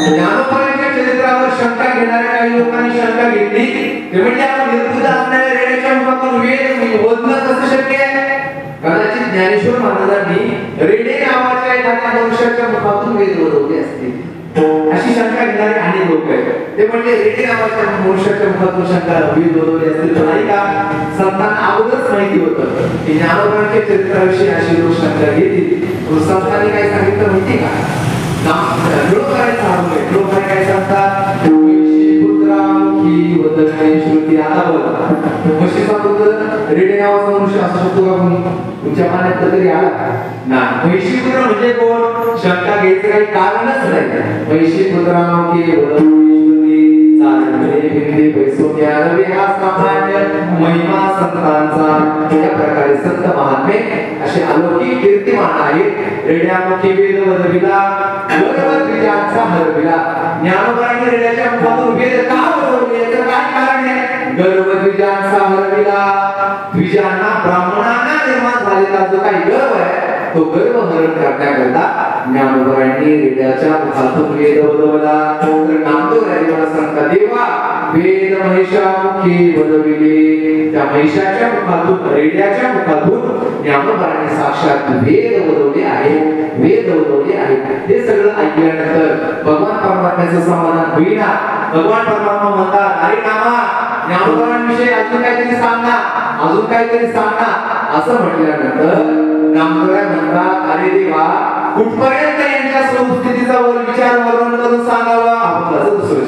ज्ञानोबांच्या चरित्रावर शंका घेणाऱ्या काही लोकांनी शंका घेतली, ते म्हणजे आपण निर्बुद्ध असणाऱ्या रेड्याच्या मुखातून वेद वदणं कसं शक्य आहे. कदाचित ज्ञानेश्वर महाराजांनी रेडे नावाच्या एखाद्या मनुष्याच्या मुखातून वेद वदवले असतील अशी शंका घेणारे अनेक लोक आहेत. ते म्हणजे रेडे नावाच्या मनुष्याच्या मुखातून शंका वेद वदवले असतील तर नाही का. संतांना अगोदरच माहिती होतं की ज्ञानोबांच्या चरित्राविषयी अशी लोक शंका घेतील. संतांनी काय सांगितलं माहिती का, लोक काय सांगतात श्रुती. आता बघा म्हशीचा पुत्र रेडे नावाचा मनुष्य असू शकतो का कोणी तुमच्या पाण्यात तरी आला ना. म्हशी पुत्र म्हणजे कोण, शंका घ्यायचं काही कारणच नाही. म्हशी पुत्रामुखी श्रुती चालते बिंदी पैसोनी आरवे हा सामान्य महिमा संतांचा. या प्रकारे संत महात्मे असे अलौकिक कीर्तिमान आहेत. रेड्यामुखी वेद वदविला, गर्भद्विजांचा हरविला. ज्ञानोबांनी रेड्याच्या मुखातून वेद का वदवले याचं काय कारण आहे. गर्भद्विजांचा हरविला, द्विजांना ब्राह्मणांना निर्माण झालेला जो काही गर्व आहे तो गर्व हरण करण्याकरता ज्ञानोबांनी रेड्याच्या मुखातून वेद वदवला. तर नामदेवराय मला सांगतात देवा वेद महिषामुखी वदविले. त्या महिषाच्या मुखातून रेड्याच्या मुखातून ज्ञानोबांनी साक्षात वेद वदवले आहे, वेद वदवले आहे. हे सगळं ऐकल्यानंतर भगवान परमात्म्याचं समाधान होईना. भगवान परमात्मा म्हणतात अरे नामा ज्ञानोबांविषयी अजून काहीतरी सांग ना, अजून काहीतरी सांग ना. असं म्हटल्यानंतर नामदेवराय म्हणतात अरे देवा कुठपर्यंत यांच्या स्वरूपस्थितीचा विचार वर्णन करून सांगावा. आपण असं दुसरं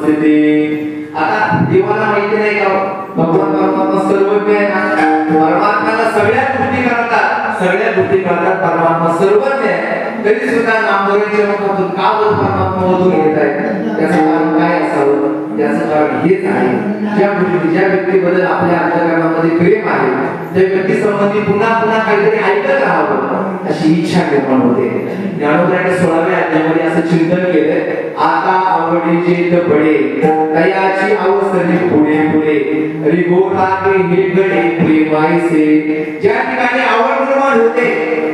उपस्थिती. आता देवाला माहिती नाही का भगवान परमात्मा सर्वज्ञ आहे ना. परमात्म्याला सगळ्या गोष्टी करतात, सगळ्या गोष्टी करतात. परमात्मा सर्वज्ञ आहे. तरी सुद्धा नामदेवाच्या मुखातून का बोल परमात्मा मधून येत आहे, त्याचं कारण काय असावं? त्याचं कारण हेच आहे, ज्या व्यक्तीबद्दल आपल्या अंतःकरणामध्ये प्रेम आहे, त्या व्यक्ती संबंधी पुन्हा पुन्हा काहीतरी ऐकत राहावं अशी इच्छा निर्माण होते. ज्ञानोबाने 16व्या अध्यायामध्ये असं चिंतन केलंय, आता आवडीचे बडे तयाची अवसरी पुढे पुढे रिगोटा के हे गडे प्रेमायसे. ज्या ठिकाणी आवड निर्माण होते,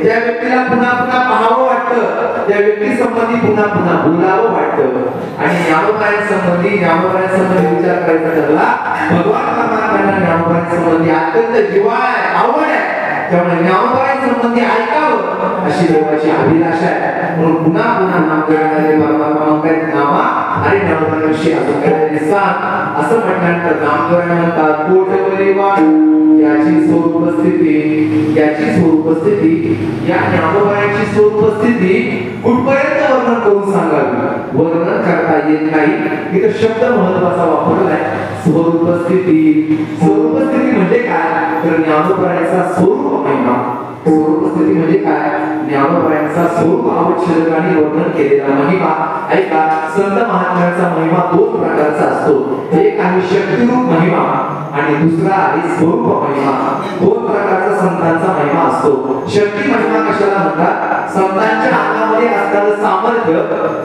ज्या व्यक्तीला पुन्हा पुन्हा पाहावं वाटतं, त्या व्यक्ती संबंधी पुन्हा पुन्हा बोलावं वाटतं. आणि ज्ञानोबांसंबंधी विचार करायचा ठरला. भगवान परमात्म्यांना ज्ञानोबांसंबंधी अत्यंत जिव्हाळा आहे, आवड आहे. त्यामुळे ज्ञानोबांसंबंधी ऐकावं अशी देवाची अभिलाषा आहे. म्हणून पुन्हा पुन्हा नाम करणारे परमात्मा म्हणतात नामा आणि ज्ञानोबांविषयी अजून काहीतरी सांग असं म्हटल्यानंतर नामदेवाने म्हणतात कोठवरी वाट याची स्वरूपस्थिती, याची स्वरूपस्थिती, या ज्ञानोबांची स्वरूपस्थिती कुठपर्यंत वर्णन करून सांगावी? वर्णन करता येत नाही. इथं शब्द महत्वाचा वापरलाय, स्वरूपस्थिती. स्वरूपस्थिती म्हणजे काय? तर ज्ञानोबांचा स्वरूप महिमा. स्वरूपस्थिती म्हणजे काय? ज्ञानोबांचा स्वरूप आवश्यकाने वर्णन केलेला महिमा. ऐका, संत महात्म्यांचा महिमा दोन प्रकारचा असतो. एक आहे शक्तिरूप महिमा आणि दुसरा आहे स्वरूप महिमा. दोन प्रकारचा संतांचा महिमा असतो. शक्ती महिमा कशाला म्हणतात? संतांच्या अंगामध्ये असणारं सामर्थ्य,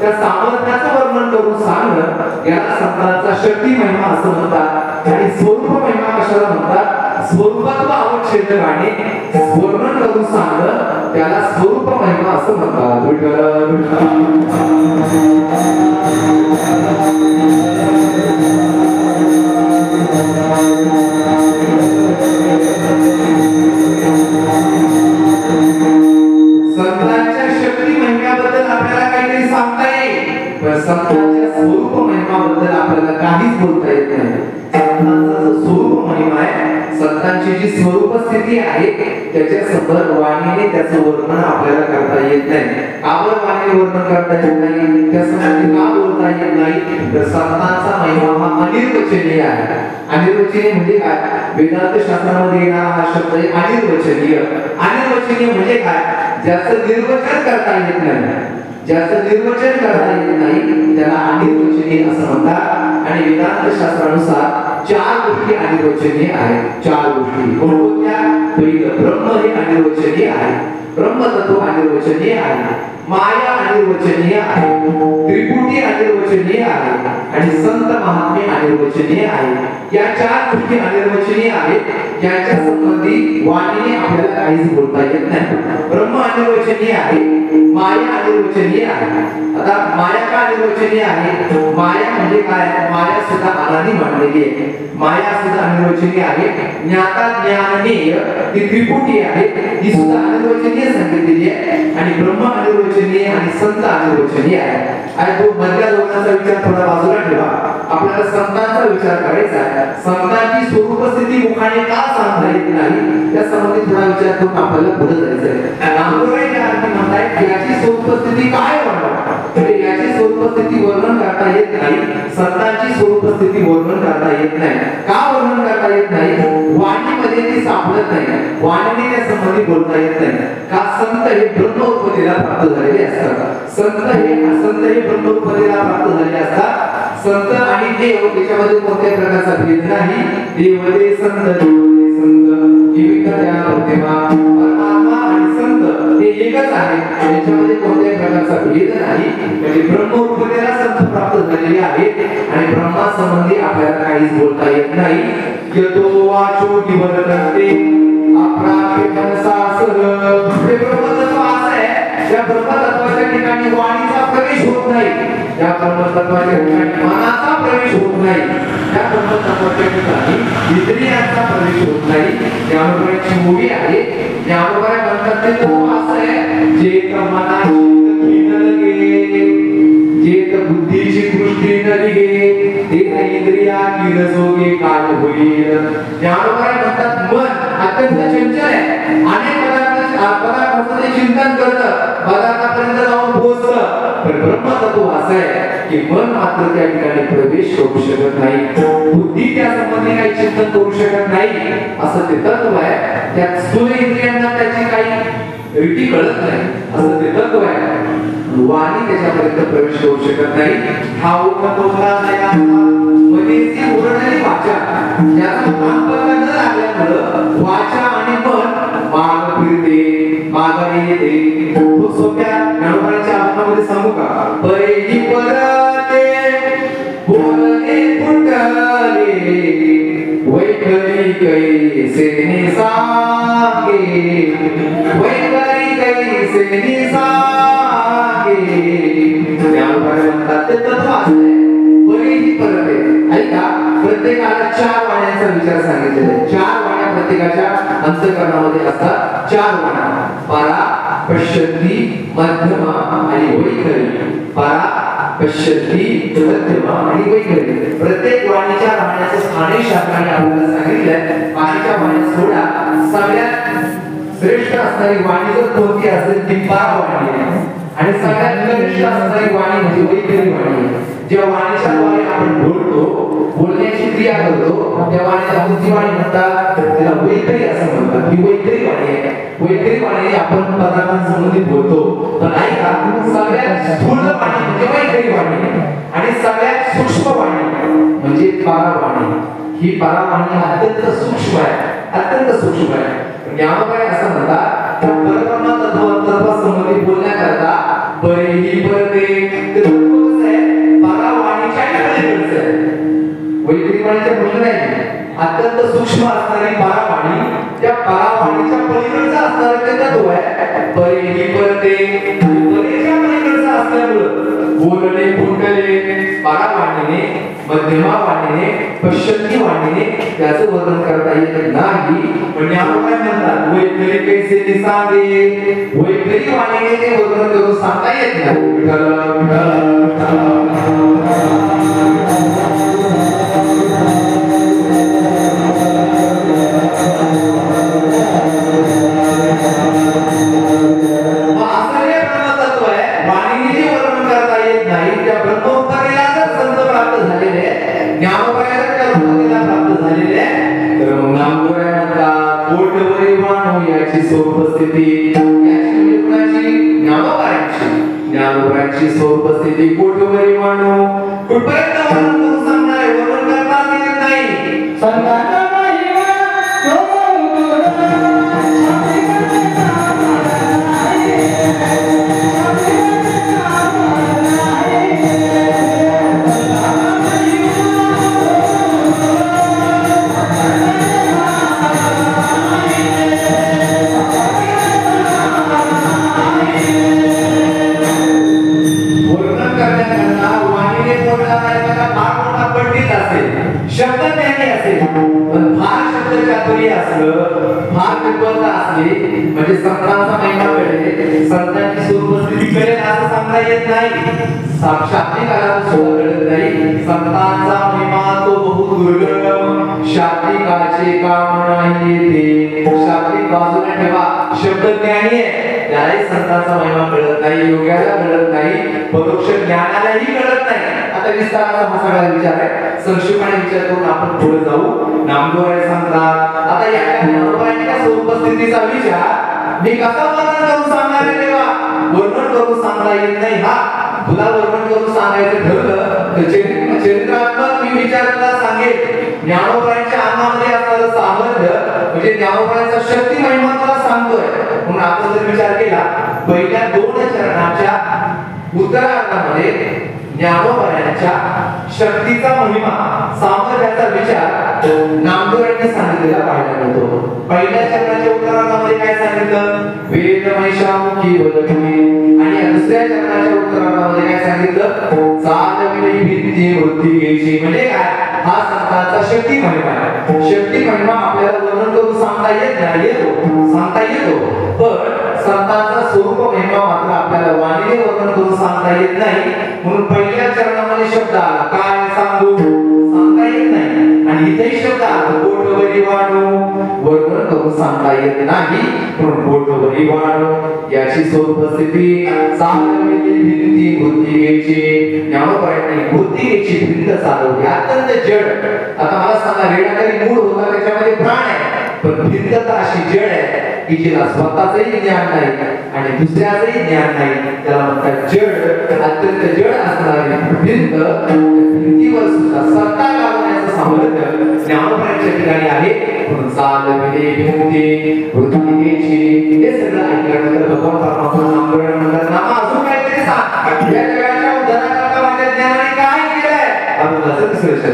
त्या सामर्थ्याचं वर्णन करून सांगणं याला संतांचा शक्ती महिमा असं म्हणतात. आणि स्वरूप महिमा कशाला म्हणतात? स्वरूपात्व आवश्यकाने वर्णन करून सांगणं त्याला स्वरूप महिमा असं म्हणतात. संतांच्या शक्ती महिम्याबद्दल आपल्याला काहीतरी सांगता येईल, पण संतांच्या स्वरूप महिमाबद्दल आपल्याला काहीच बोलता येत नाही. संतांचा जो स्वरूप महिमा आहे, संतांची जी स्वरूप स्थिती आहे, त्याच्या समोर वाणीने त्याचं वर्णन आपल्याला करता येत नाही. काबर वाणीने वर्णन करता येत नाही, त्या संबंधी का बोलता येत नाही? तर संतांचा महिमा हा अनिर्वचनीय आहे. अनिर्वचनीय म्हणजे काय? वेदांत शास्त्रामध्ये येणारा हा शब्द आहे अनिर्वचनीय. अनिर्वचनीय म्हणजे काय? ज्याचं निर्वचन करता येत नाही, ज्याचं निर्वचन करता येत नाही त्याला अनिर्वचनीय असं म्हणतात. आणि वेदांत शास्त्रानुसार चार गोष्टी अनिर्वचनीय आहेत. चार गोष्टी कोणत्या? पहिलं ब्रह्म हे अनिर्वचनीय आहे, ब्रह्मतत्व अनिर्वचनीय आहे, माया अनिर्वचनीय आहे, त्रिपुटी अनिर्वचनीय आहे आणि संत महात्मे अनिर्वचनीय आहे. या चार गोष्टी अनिर्वचनीय आहेत, यांच्या संबंधी वाणीने आपल्याला काहीच बोलता येत नाही. ब्रह्म अनिर्वचनीय आहे, माया अनिर्वचनीय आहे. आता माया का अनिर्वचनीय आहे? माया म्हणजे काय? माया सुद्धा अनादी मानलेली आहे. माया सुद्धा अनिर्वचनीय आहे. ज्ञाता ज्ञाननीय ही त्रिपुटी आहे, ही सुद्धा अनिर्वचनीय सांगितलेली आहे. आणि ब्रह्म अनिर्वचनीय आणि संत अनिर्वचनीय आहे. आणि तो मधल्या दोघांचा विचार थोडा बाजूला ठेवा, आपल्याला संतांचा विचार करायचा आहे. संतांची स्वरूप स्थिती मुखाने का सांगता येत नाही त्या संबंधी थोडा विचार करून आपल्याला पुढे जायचं आहे. नामदेवाच्या अर्थी म्हणतायत याची स्वरूप स्थिती काय वर्णन? याची स्वरूप स्थिती वर्णन करता येत नाही, संतांची स्वरूप स्थिती वर्णन करता येत नाही. का वर्णन करता येत नाही? वाणीमध्ये ती सापडत नाही, वाणीने त्या संबंधी बोलता येत नाही. का? संत हे ब्रह्मोपदेला प्राप्त झालेले असतात. संत हे ब्रह्मोपदेला प्राप्त झालेले असतात. संत आणि देव याच्यामध्ये कोणत्याही प्रकारचा भेद नाही. देव ते संत, परमात्मा आणि संत हे एकच आहे, याच्यामध्ये कोणत्याही प्रकारचा भेद नाही. म्हणजे ब्रह्मोपदेला संत प्राप्त झालेले आहेत आणि ब्रह्मा संबंधी आपल्याला काहीच बोलता येत नाही. यतो वाचो निवर्तन्ते अप्राप्यमनसासह. हे ब्रह्मतत्व असं आहे, या ब्रह्मतत्वाच्या ठिकाणी वाणीचा प्रवेश होत नाही, या ब्रह्मतत्वाच्या ठिकाणी मनाचा प्रवेश होत नाही, या ब्रह्मतत्वाच्या ठिकाणी इंद्रियांचा प्रवेश होत नाही. ज्ञानोबाची मूवी आहे, ज्ञानोबा म्हणतात ते तत्व असं आहे, जे मनाची न लगे, जे बुद्धीची दृष्टी न लगे, ते इंद्रिया की रजोगे काल होईल. ज्ञानोबा म्हणतात मन अत्यंत चंचल आहे, अनेक पदार्थांचे चिंतन करतं, पदार्थापर्यंत जाऊन पोहोचतं, पण ब्रह्मतत्व असं आहे की मन मात्र त्या ठिकाणी प्रवेश करू शकत नाही, बुद्धी त्या संबंधी काही चिंतन करू शकत नाही, असं ते तत्व आहे. त्या स्थूल इंद्रियांना त्याची काही रीती कळत नाही, असं ते तत्व आहे. वाणी त्याच्यापर्यंत प्रवेश करू शकत नाही. हा उपतत्वला म्हणजे ती उरलेली वाचा ज्याचा नामपत्ता न लागल्यामुळं वाचा आणि मन माग फिरते, माघारी येते. खूप सोप्या ज्ञानोबाच्या आत्मामध्ये सांगू का? परेही परते बोलणे फुटले वैखरी कैसे निसागे, वैखरी कैसे निसागे. ज्ञानोबाने म्हणतात ते तत्व असते. परेही परते ऐका, प्रत्येकाला 4 वाण्यांचा विचार सांगितलेला आहे. 4 वाण्या प्रत्येकाच्या अंतःकरणामध्ये असतात. 4 वाण्या परा, पश्यती, मध्यमा आणि वैखरी. परा, पश्यती, मध्यमा आणि वैखरी. प्रत्येक वाणीच्या राहण्याचं स्थानिक शास्त्राने आपल्याला सांगितलंय. पाण्याच्या वाण्या सोडा, सगळ्यात श्रेष्ठ असणारी वाणी जर कोणती असेल ती परा वाणी आहे आणि सगळ्यात कनिष्ठ असणारी वाणी म्हणजे वैखरी वाणी आहे. ज्या वाणीच्या द्वारे आपण बोलतो, बोलण्याची क्रिया करतो, त्या वाणीला कोणती वाणी म्हणतात? त्याला वैखरी असं म्हणतात. ही वैखरी वाणी आहे. वैखरी वाणीने आपण पदार्थांसंबंधी बोलतो. पण ऐका, सगळ्यात स्थूल वाणी म्हणजे वैखरी वाणी आणि सगळ्यात सूक्ष्म वाणी म्हणजे परावाणी. ही परावाणी अत्यंत सूक्ष्म आहे, अत्यंत सूक्ष्म आहे. ज्ञानोबाई असं म्हणतात, परब्रह्म तत्वासंबंधी बोलण्याकरता परेही परते ते तत्व कसं आहे? परावाणीच्या पलीकडचं आहे. वैदिक वाणीच्या बोलणं नाही, अत्यंत सूक्ष्म असणारी परावाणी, त्या परावाणीच्या पलीकडचं असणारं ते तत्व आहे. परेही परते परेच्या पलीकडचं असल्यामुळं बोलणे फुटले परावाणीने, मध्यमा वाणीने, पश्चिमी वाणीने त्याचं वर्णन करता येत नाही. म्हणजे आपण काय म्हणतात? वैखरी कैसे निसागे, वैखरी वाणीने ते वर्णन करून सांगता येत नाही. उपस्थिती कोठवरी मानू कुठपर्यंत वर्णन सांगणार आहे? वर्णन करता येत नाही. संतांना महिमा शब्द ज्ञानी असेल, पण फार शब्द चातुर्य असलं, फार विद्वत्ता असली म्हणजे संतांचा महिमा कळेल, संतांची सुरस्थिती कळेल असं सांगता येत नाही. शाब्दिकाला सुद्धा कळत नाही. संतांचा महिमा तो बहुत दुर्लभ, शाब्दिकाचे काम नाही येते. शाब्दिक बाजूला ठेवा, शब्द ज्ञानी आहे त्यालाही संतांचा महिमा कळत नाही, योग्याला कळत नाही, परोक्ष ज्ञानालाही कळत नाही. आता विस्ताराचा हा सगळा विचार आहे. संक्षिप्तपणे विचार करून आपण पुढे जाऊ. नामदेव सांगतात, आता या ज्ञानोबाईंच्या उपस्थितीचा विचार मी कसा वर्णन करून सांगणार आहे? तेव्हा वर्णन करून सांगता येत नाही. हा तुला वर्णन करून सांगायचं ठरलं तर चरित्रात्मक मी विचार तुला सांगेल. ज्ञानोबाईंच्या अंगामध्ये असणारं सामर्थ्य म्हणजे ज्ञानोबाईंचा शक्ती महिमा तुला सांगतोय. म्हणून आपण जर विचार केला, पहिल्या 2 चरणाच्या उत्तरार्धामध्ये ज्ञानोबाईंच्या शक्तीचा महिमा, सामर्थ्याचा विचार नामदेवांनी सांगितलेला पाहायला मिळतो. पहिल्या चरणाच्या उत्तरार्धामध्ये काय सांगितलं? वेद महिषामुखी वदती. आणि दुसऱ्या चरणाच्या उत्तरार्धामध्ये काय सांगितलं? चालविली भिंती वृत्ती घ्यायची. म्हणजे काय? हा संतांचा शक्ती महिमा आहे. शक्ती महिमा आपल्याला वर्णन करून सांगता येत नाही, सांगता येतो, पण संतांचा स्वरूप महिमा मात्र आपल्याला वाणीने वर्णन करून सांगता येत नाही. म्हणून पहिल्या चरणामध्ये शब्द आला, काय सांगू? सांगता येत नाही. आणि इथे शब्द आला, पोटवरी वाढू, वर्णन करून सांगता येत नाही. म्हणून पोटवरी वाढू याची स्वरूपस्थिती, चालविली भिंती वृत्ती वृत्ती घ्यायची. ज्ञानोबांनी वृत्ती घ्यायची, भिंत चालवली. अत्यंत जड. आता मला सांगा, रेडाखाली मूळ होता, त्याच्यामध्ये प्राण आहे, पण भिंत तर अशी जड आहे की जिला स्वतःचंही ज्ञान नाही आणि दुसऱ्याचंही ज्ञान नाही. त्याला म्हणतात जड. अत्यंत जड असणारी भिंत, भिंतीवर सुद्धा सत्ता लावण्याचं सामर्थ्य ज्ञानोबांच्या ठिकाणी आहे. म्हणून चालविले भिंती वृत्ती घ्यायची. हे सगळं ऐकल्यानंतर भगवान परमात्मा नामकरण म्हणतात, नामा अजून काहीतरी सांग, या जगाच्या उद्धाराकरता माझ्या ज्ञानाने काय केलंय. अजून तिसरं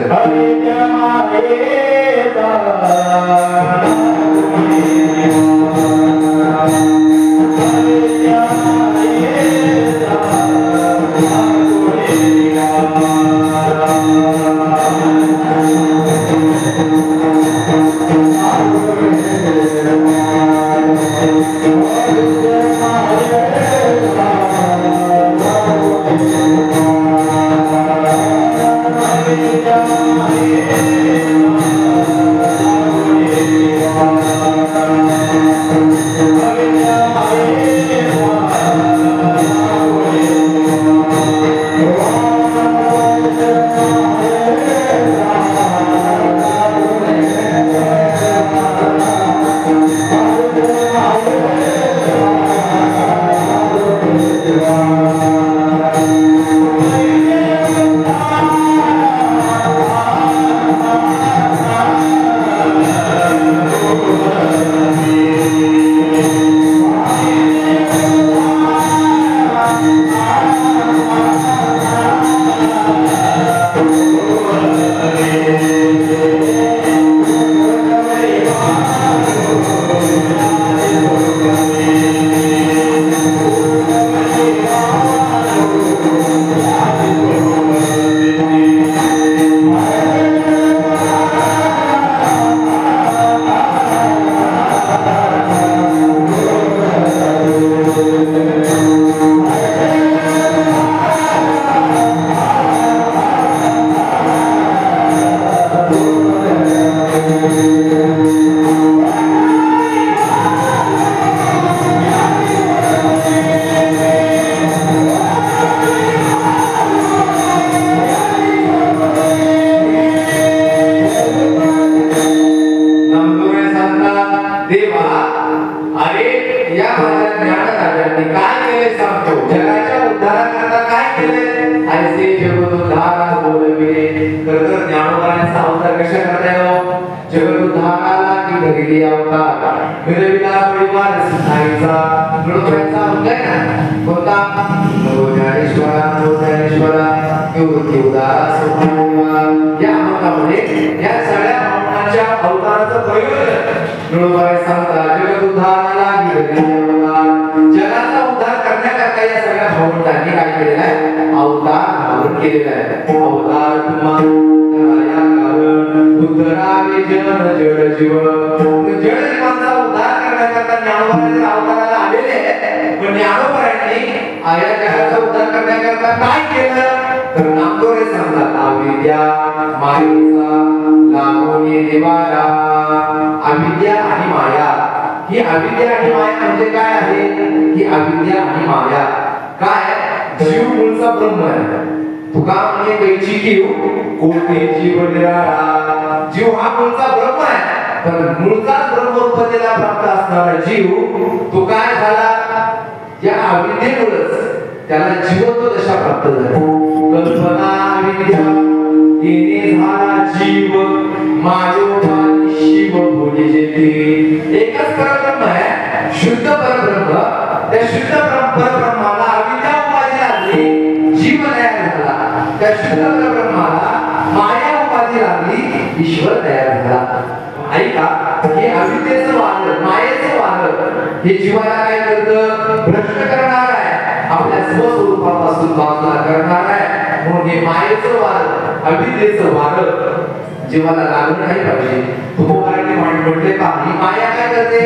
जीवाला लागलं नाही पाहिजे. तुकोबाराने म्हटले पहा, ही माया काय करते?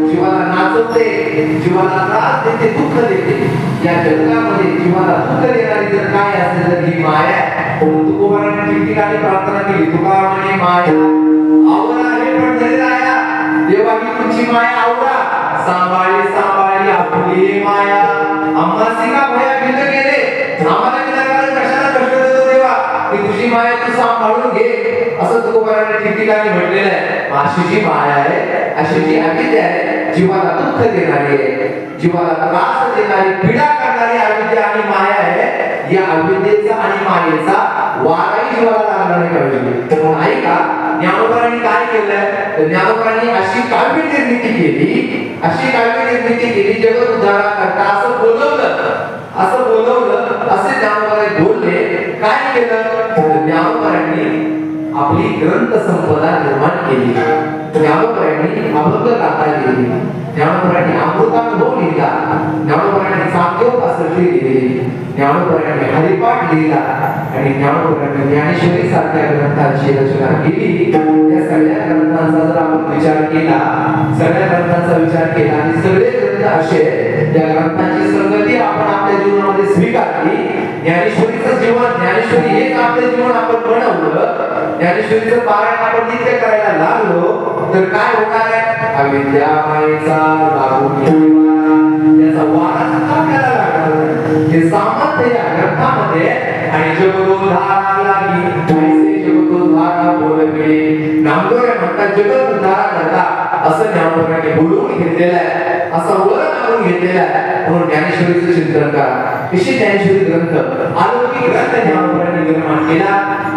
जीवाला नाचवते, जीवाला त्रास देते, दुःख देते. या जगामध्ये जीवाला दुःख देणारी जर काय असेल तर ही माया. तुकोबाराने ठिकठिकाणी प्रार्थना केली. तुका म्हणे माया आवरा हे पंढरीराया, देवा ही तुमची माया आवरा. सांभाळी सांभाळी आपली माया, आम्हासी का भया भिल गेले. ठिकाणी म्हटलेलं आहे, अशी जी माया आहे, अशी जी अविद्या आहे, जीवाला दुःख देणारी आहे, जीवाला त्रास देणारी, पीडा करणारी अविद्या आणि माया आहे. या अविद्येचा आणि मायेचा वाराही जीवाला लागला नाही पाहिजे. म्हणून ऐका, ज्ञानोबांनी काय केलं, तर ज्ञानोबांनी अशी काव्य निर्मिती केली, अशी काव्य निर्मिती केली, जगत उद्धाराकरता असं बोलवलं, असे ज्ञानोबाई बोलले. काय केलं, ज्ञानोबांनी आपली ग्रंथ संपदा निर्माण केली, ज्ञानोबांनी अभंग गाथा लिहिली, ज्ञानोबांनी अमृतानुभव लिहिला, ज्ञानोबांनी सांख्योपासष्टी लिहिली, ज्ञानोबांनी हरिपाठ लिहिला आणि ज्ञानोबांनी ज्ञानेश्वरी सारख्या ग्रंथांची रचना केली. या सगळ्या ग्रंथांचा जर आपण विचार केला, सगळ्या ग्रंथांचा विचार केला आणि सगळे ग्रंथ असे त्या ग्रंथांची संगती आपण आपल्या जीवनामध्ये स्वीकारली, ज्ञानेश्वरीचं जीवन, ज्ञानेश्वरी हेच आपलं जीवन आपण बनवलं, ज्ञानेश्वरीचं पारायण आपण नित्य करायला लागलो, तर काय होणार आहे, अविद्या मायेचा लागून त्याचा वारा आपल्याला लागणार. हे सामर्थ्य या ग्रंथामध्ये आणि जगदोद्धार लागी ऐसे जगदोद्धार बोलवे, नामदेव म्हणतात जगदोद्धार करता असं ज्ञानोबांनी बोलवून घेतलेलं आहे, असं वळण आणून घेतलेलं आहे. म्हणून ज्ञानेश्वरीचं चिंतन करा. विशेष ज्ञानेश्वरी ग्रंथ, अलौकिक ग्रंथ ज्ञानोबांनी निर्माण केला.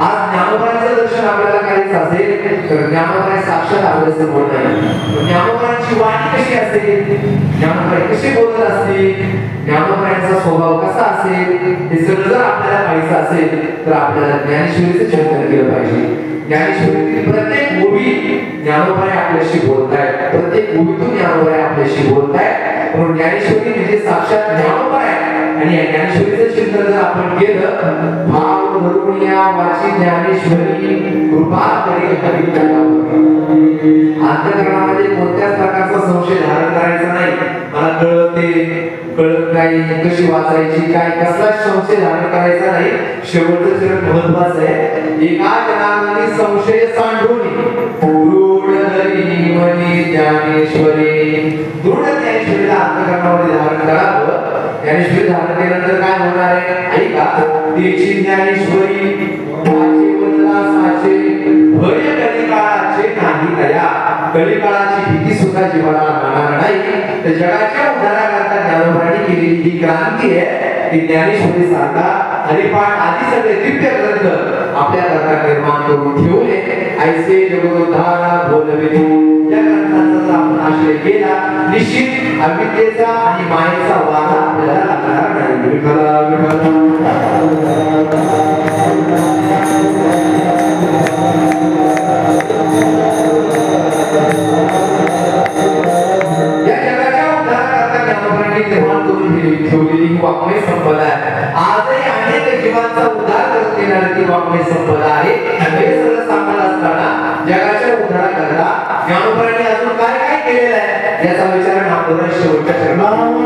आज ज्ञानोबांचं दर्शन आपल्याला करायचं असेल तर ज्ञानोबाई साक्षात आपल्या समोर नाही. ज्ञानोबांची वाणी कशी असेल, ज्ञानोबाई कशी बोलत असतील, ज्ञानोबांचा स्वभाव कसा असेल, हे सगळं जर आपल्याला पाहायचं असेल तर आपल्याला ज्ञानेश्वरीचं चिंतन केलं पाहिजे. ज्ञानेश्वरीतील प्रत्येक ओवी ज्ञानोबाई आपल्याशी बोलतायत, प्रत्येक ओवीतून ज्ञानोबाई आपल्याशी बोलतायत. म्हणून ज्ञानेश्वरी म्हणजे साक्षात ज्ञानोबाई आहे. आणि या ज्ञानेश्वरीचं चिंतन जर आपण केलं, भाव धरून या वाची ज्ञानेश्वरी कृपा करी अंतःकरणामध्ये कोणत्याच प्रकारचा संशय धारण करायचा नाही. मला कळत नाही, कशी वाचायची, काय कसला संशय धारण करायचा नाही. शेवटचं चरण महत्वाचं आहे, एका जनांनी संशय सांडून दृढ धरी मनी ज्ञानेश्वरी. दृढ ज्ञानेश्वरीला अंतःकरणामध्ये धारण करावं. ज्ञानेश्वरी धारण केल्यानंतर काय होणार आहे, ऐका, तिची ज्ञानेश्वरी माझे बदला साचे भय कलिकाळाचे नाही दया. कलिकाळाची भीती सुद्धा जीवाला लागणार नाही. तर जगाच्या उद्धाराकरता ज्ञानोबांनी केलेली ही क्रांती आहे. की ज्ञानेश्वरी सारखा हरिपाठ आदी सगळे दिव्य ग्रंथ आपल्या करता निर्माण करून ठेवले. ऐसे जगदोद्धारा बोलविले. या ग्रंथांचा जर आपण आश्रय केला, निश्चित अविद्येचा आणि मायेचा वारा आपल्याला लागणार नाही. विठ्ठला विठ्ठला ठेवलेली वाङ्मय संपदा आहे. आजही अनेक जीवांचा उद्धार करत येणारी ती वाङ्मय संपदा आहे. हे सगळं सांगत असताना जगाच्या उद्धाराकरता ज्ञानोबांनी अजून काय काय केलेलं आहे याचा विचार आपण शेवटच्या चरणात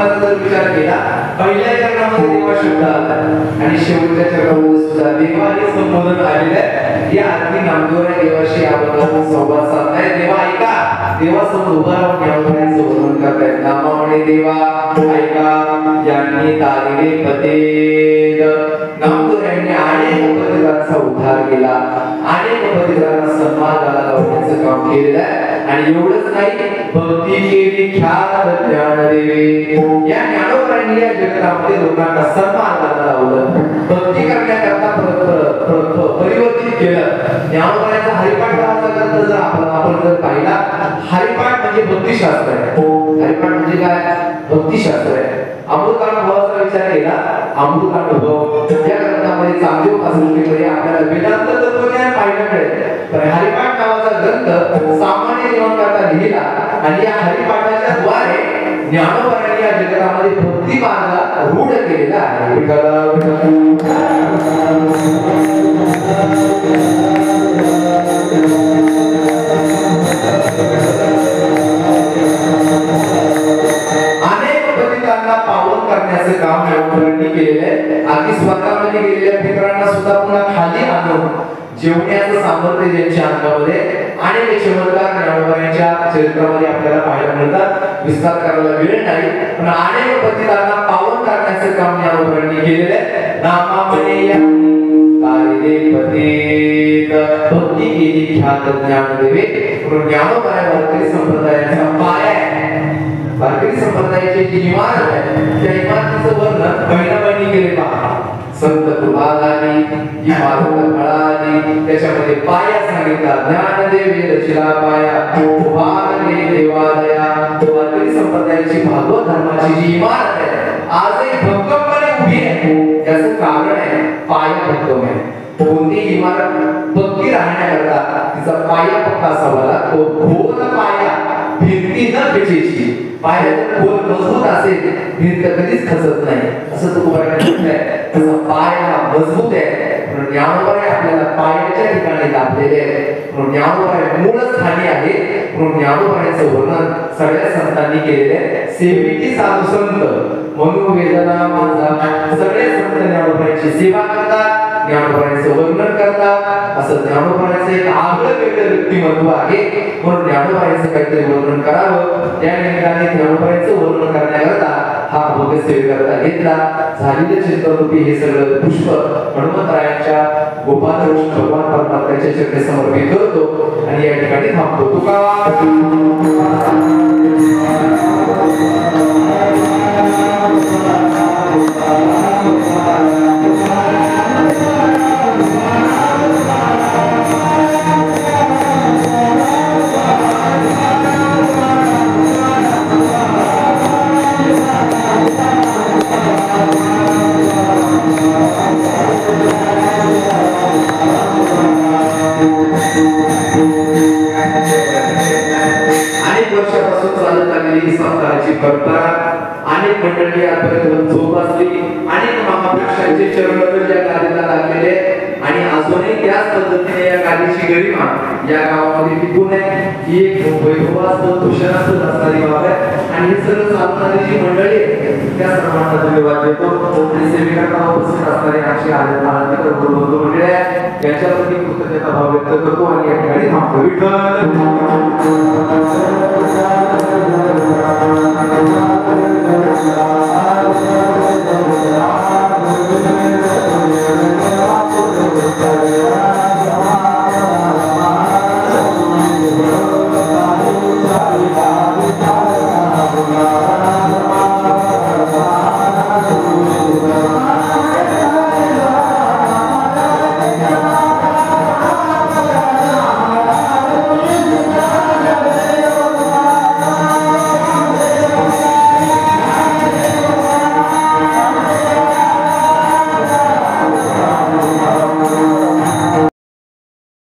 चरणाचा जर विचार केला, पहिल्या चरणामध्ये देवा शब्द आला आणि शेवटच्या चरणामध्ये सुद्धा देवाने संबोधन आलेलं आहे. या आरती नामदेवराय देवाशी आपण संवाद साधलाय. देवा ऐका, देवासमोर उभा राहून ज्ञानोबारायांचं वर्णन करतायत. नामामुळे देवा ऐका, यांनी तारिले पतेद. नामदेवरायांनी अनेक पतितांचा उद्धार केला, अनेक पतितांना सन्मानाला लावण्याचं काम केलेलं आहे. आणि एवढंच नाही, भक्ती केली ख्यात ज्ञान देवे. या ज्ञानोबारायांनी या जगतामध्ये लोकांना सन्मानाला लावलं, भक्ती करण्याकरता परिवर्तित केलं. ज्ञानोबारायांचा हरिपाठ नावाचा ग्रंथ जर आपण जर पाहिला, हरिपाठ म्हणजे भक्तिशास्त्र आहे. हरिपाठ म्हणजे काय? भक्तिशास्त्र आहे. अमृतानुभवाचा विचार केला, अमृतानुभव या ग्रंथामध्ये चांगदेव पासष्टीमध्ये आपल्याला वेदांत तत्वज्ञान पाहायला मिळेल. पण हरिपाठ नावाचा ग्रंथ सामान्य जीवनाकरता लिहिला आणि या हरिपाठाच्या द्वारे ज्ञानोबारायांनी या जगतामध्ये भक्ती मार्ग रूढ केलेला आहे. पावन करण्याचे काम ज्ञानोबारायांनी केलेले आहे. आधी स्वतःमध्ये गेलेल्या फिकरांना सुद्धा पुन्हा खाली आणून जेवण्याचं सामर्थ्य ज्यांच्या अंगामध्ये अनेक चमत्कार ज्ञानोबारायांच्या चरित्रामध्ये आपल्याला पाहायला मिळतात. विस्तार करायला वेळ नाही, पण अनेक पतितांना पावन करण्याचे काम ज्ञानोबारायांनी केलेले आहे. नामामध्ये तारिले पतित, भक्ती केली ख्यात ज्ञान देवे. ज्ञानोबाराय वारकरी संप्रदायाचा पाया आहे. वारकरी संप्रदायाची जी इमारत आहे, त्या इमारतीचं वर्णन बहिणाबाईंनी केले पहा. संत तुकारामांनी इमारत कळाली, त्याच्यामध्ये पाया सांगितला, ज्ञानदेवे रचिला पाया, उभारले देवालया. वारकरी संप्रदायाची भागवत धर्माची जी इमारत आहे, आजही भक्कमपणे उभी आहे. त्याचं कारण आहे पाया भक्कम आहे. कोणती इमारत पक्की राहण्याकरता तिचा पाया पक्का असावा लागतो. खोल पाया, भिंती न खचायची. पाया जर खोल मजबूत असेल, भिंत कधीच खचत नाही, असं तुकोबारायांनी म्हटलंय. तसा पाया मजबूत आहे. म्हणून ज्ञानोबाराय आपल्याला पायाच्या ठिकाणी लाभलेले आहे. म्हणून ज्ञानोबाराय मूळ स्थानी आहे. म्हणून ज्ञानोबारायांचं वर्णन सगळ्या संतांनी केलेले आहे. सेवेची साधू संत म्हणून वेदना माझा, सगळे संत ज्ञानोबारायांची सेवा करतात, ज्ञानोबारायांचं वर्णन करतात. असं ज्ञानोबारायांचं एक आगळं वेगळं व्यक्तिमत्व आहे. म्हणून ज्ञानोबारायांचं काहीतरी वर्णन करावं, त्या निमित्ताने ज्ञानोबारायांचं वर्णन करण्याकरता हा भव्य सेवेकरता घेतला. झालेलं चित्ररूपी हे सगळं पुष्प हनुमंतरायांच्या गोपाल कृष्ण भगवान परमात्म्याच्या चरणी समर्पित करतो आणि या ठिकाणी थांबतो. तुका परंपरा अनेक मंडळी आतापर्यंत जोपासली. अनेक महापुरुषांचे चरण या गादीला लागलेले आणि अजूनही त्याच पद्धतीने या गादीची गरिमा या गावामध्ये टिकून आहे. ही एक वैभवास्पद भूषणास्पद असणारी बाब आहे. आणि हे सगळं चालणारी जी मंडळी आहे त्या सर्वांना धन्यवाद देतो. सेवेकरता उपस्थित असणारे आमचे आनंदकर बंधू मंडळी आहे, यांच्याप्रती कृतज्ञता भाव व्यक्त करतो आणि या ठिकाणी थांबतो. विठ्ठल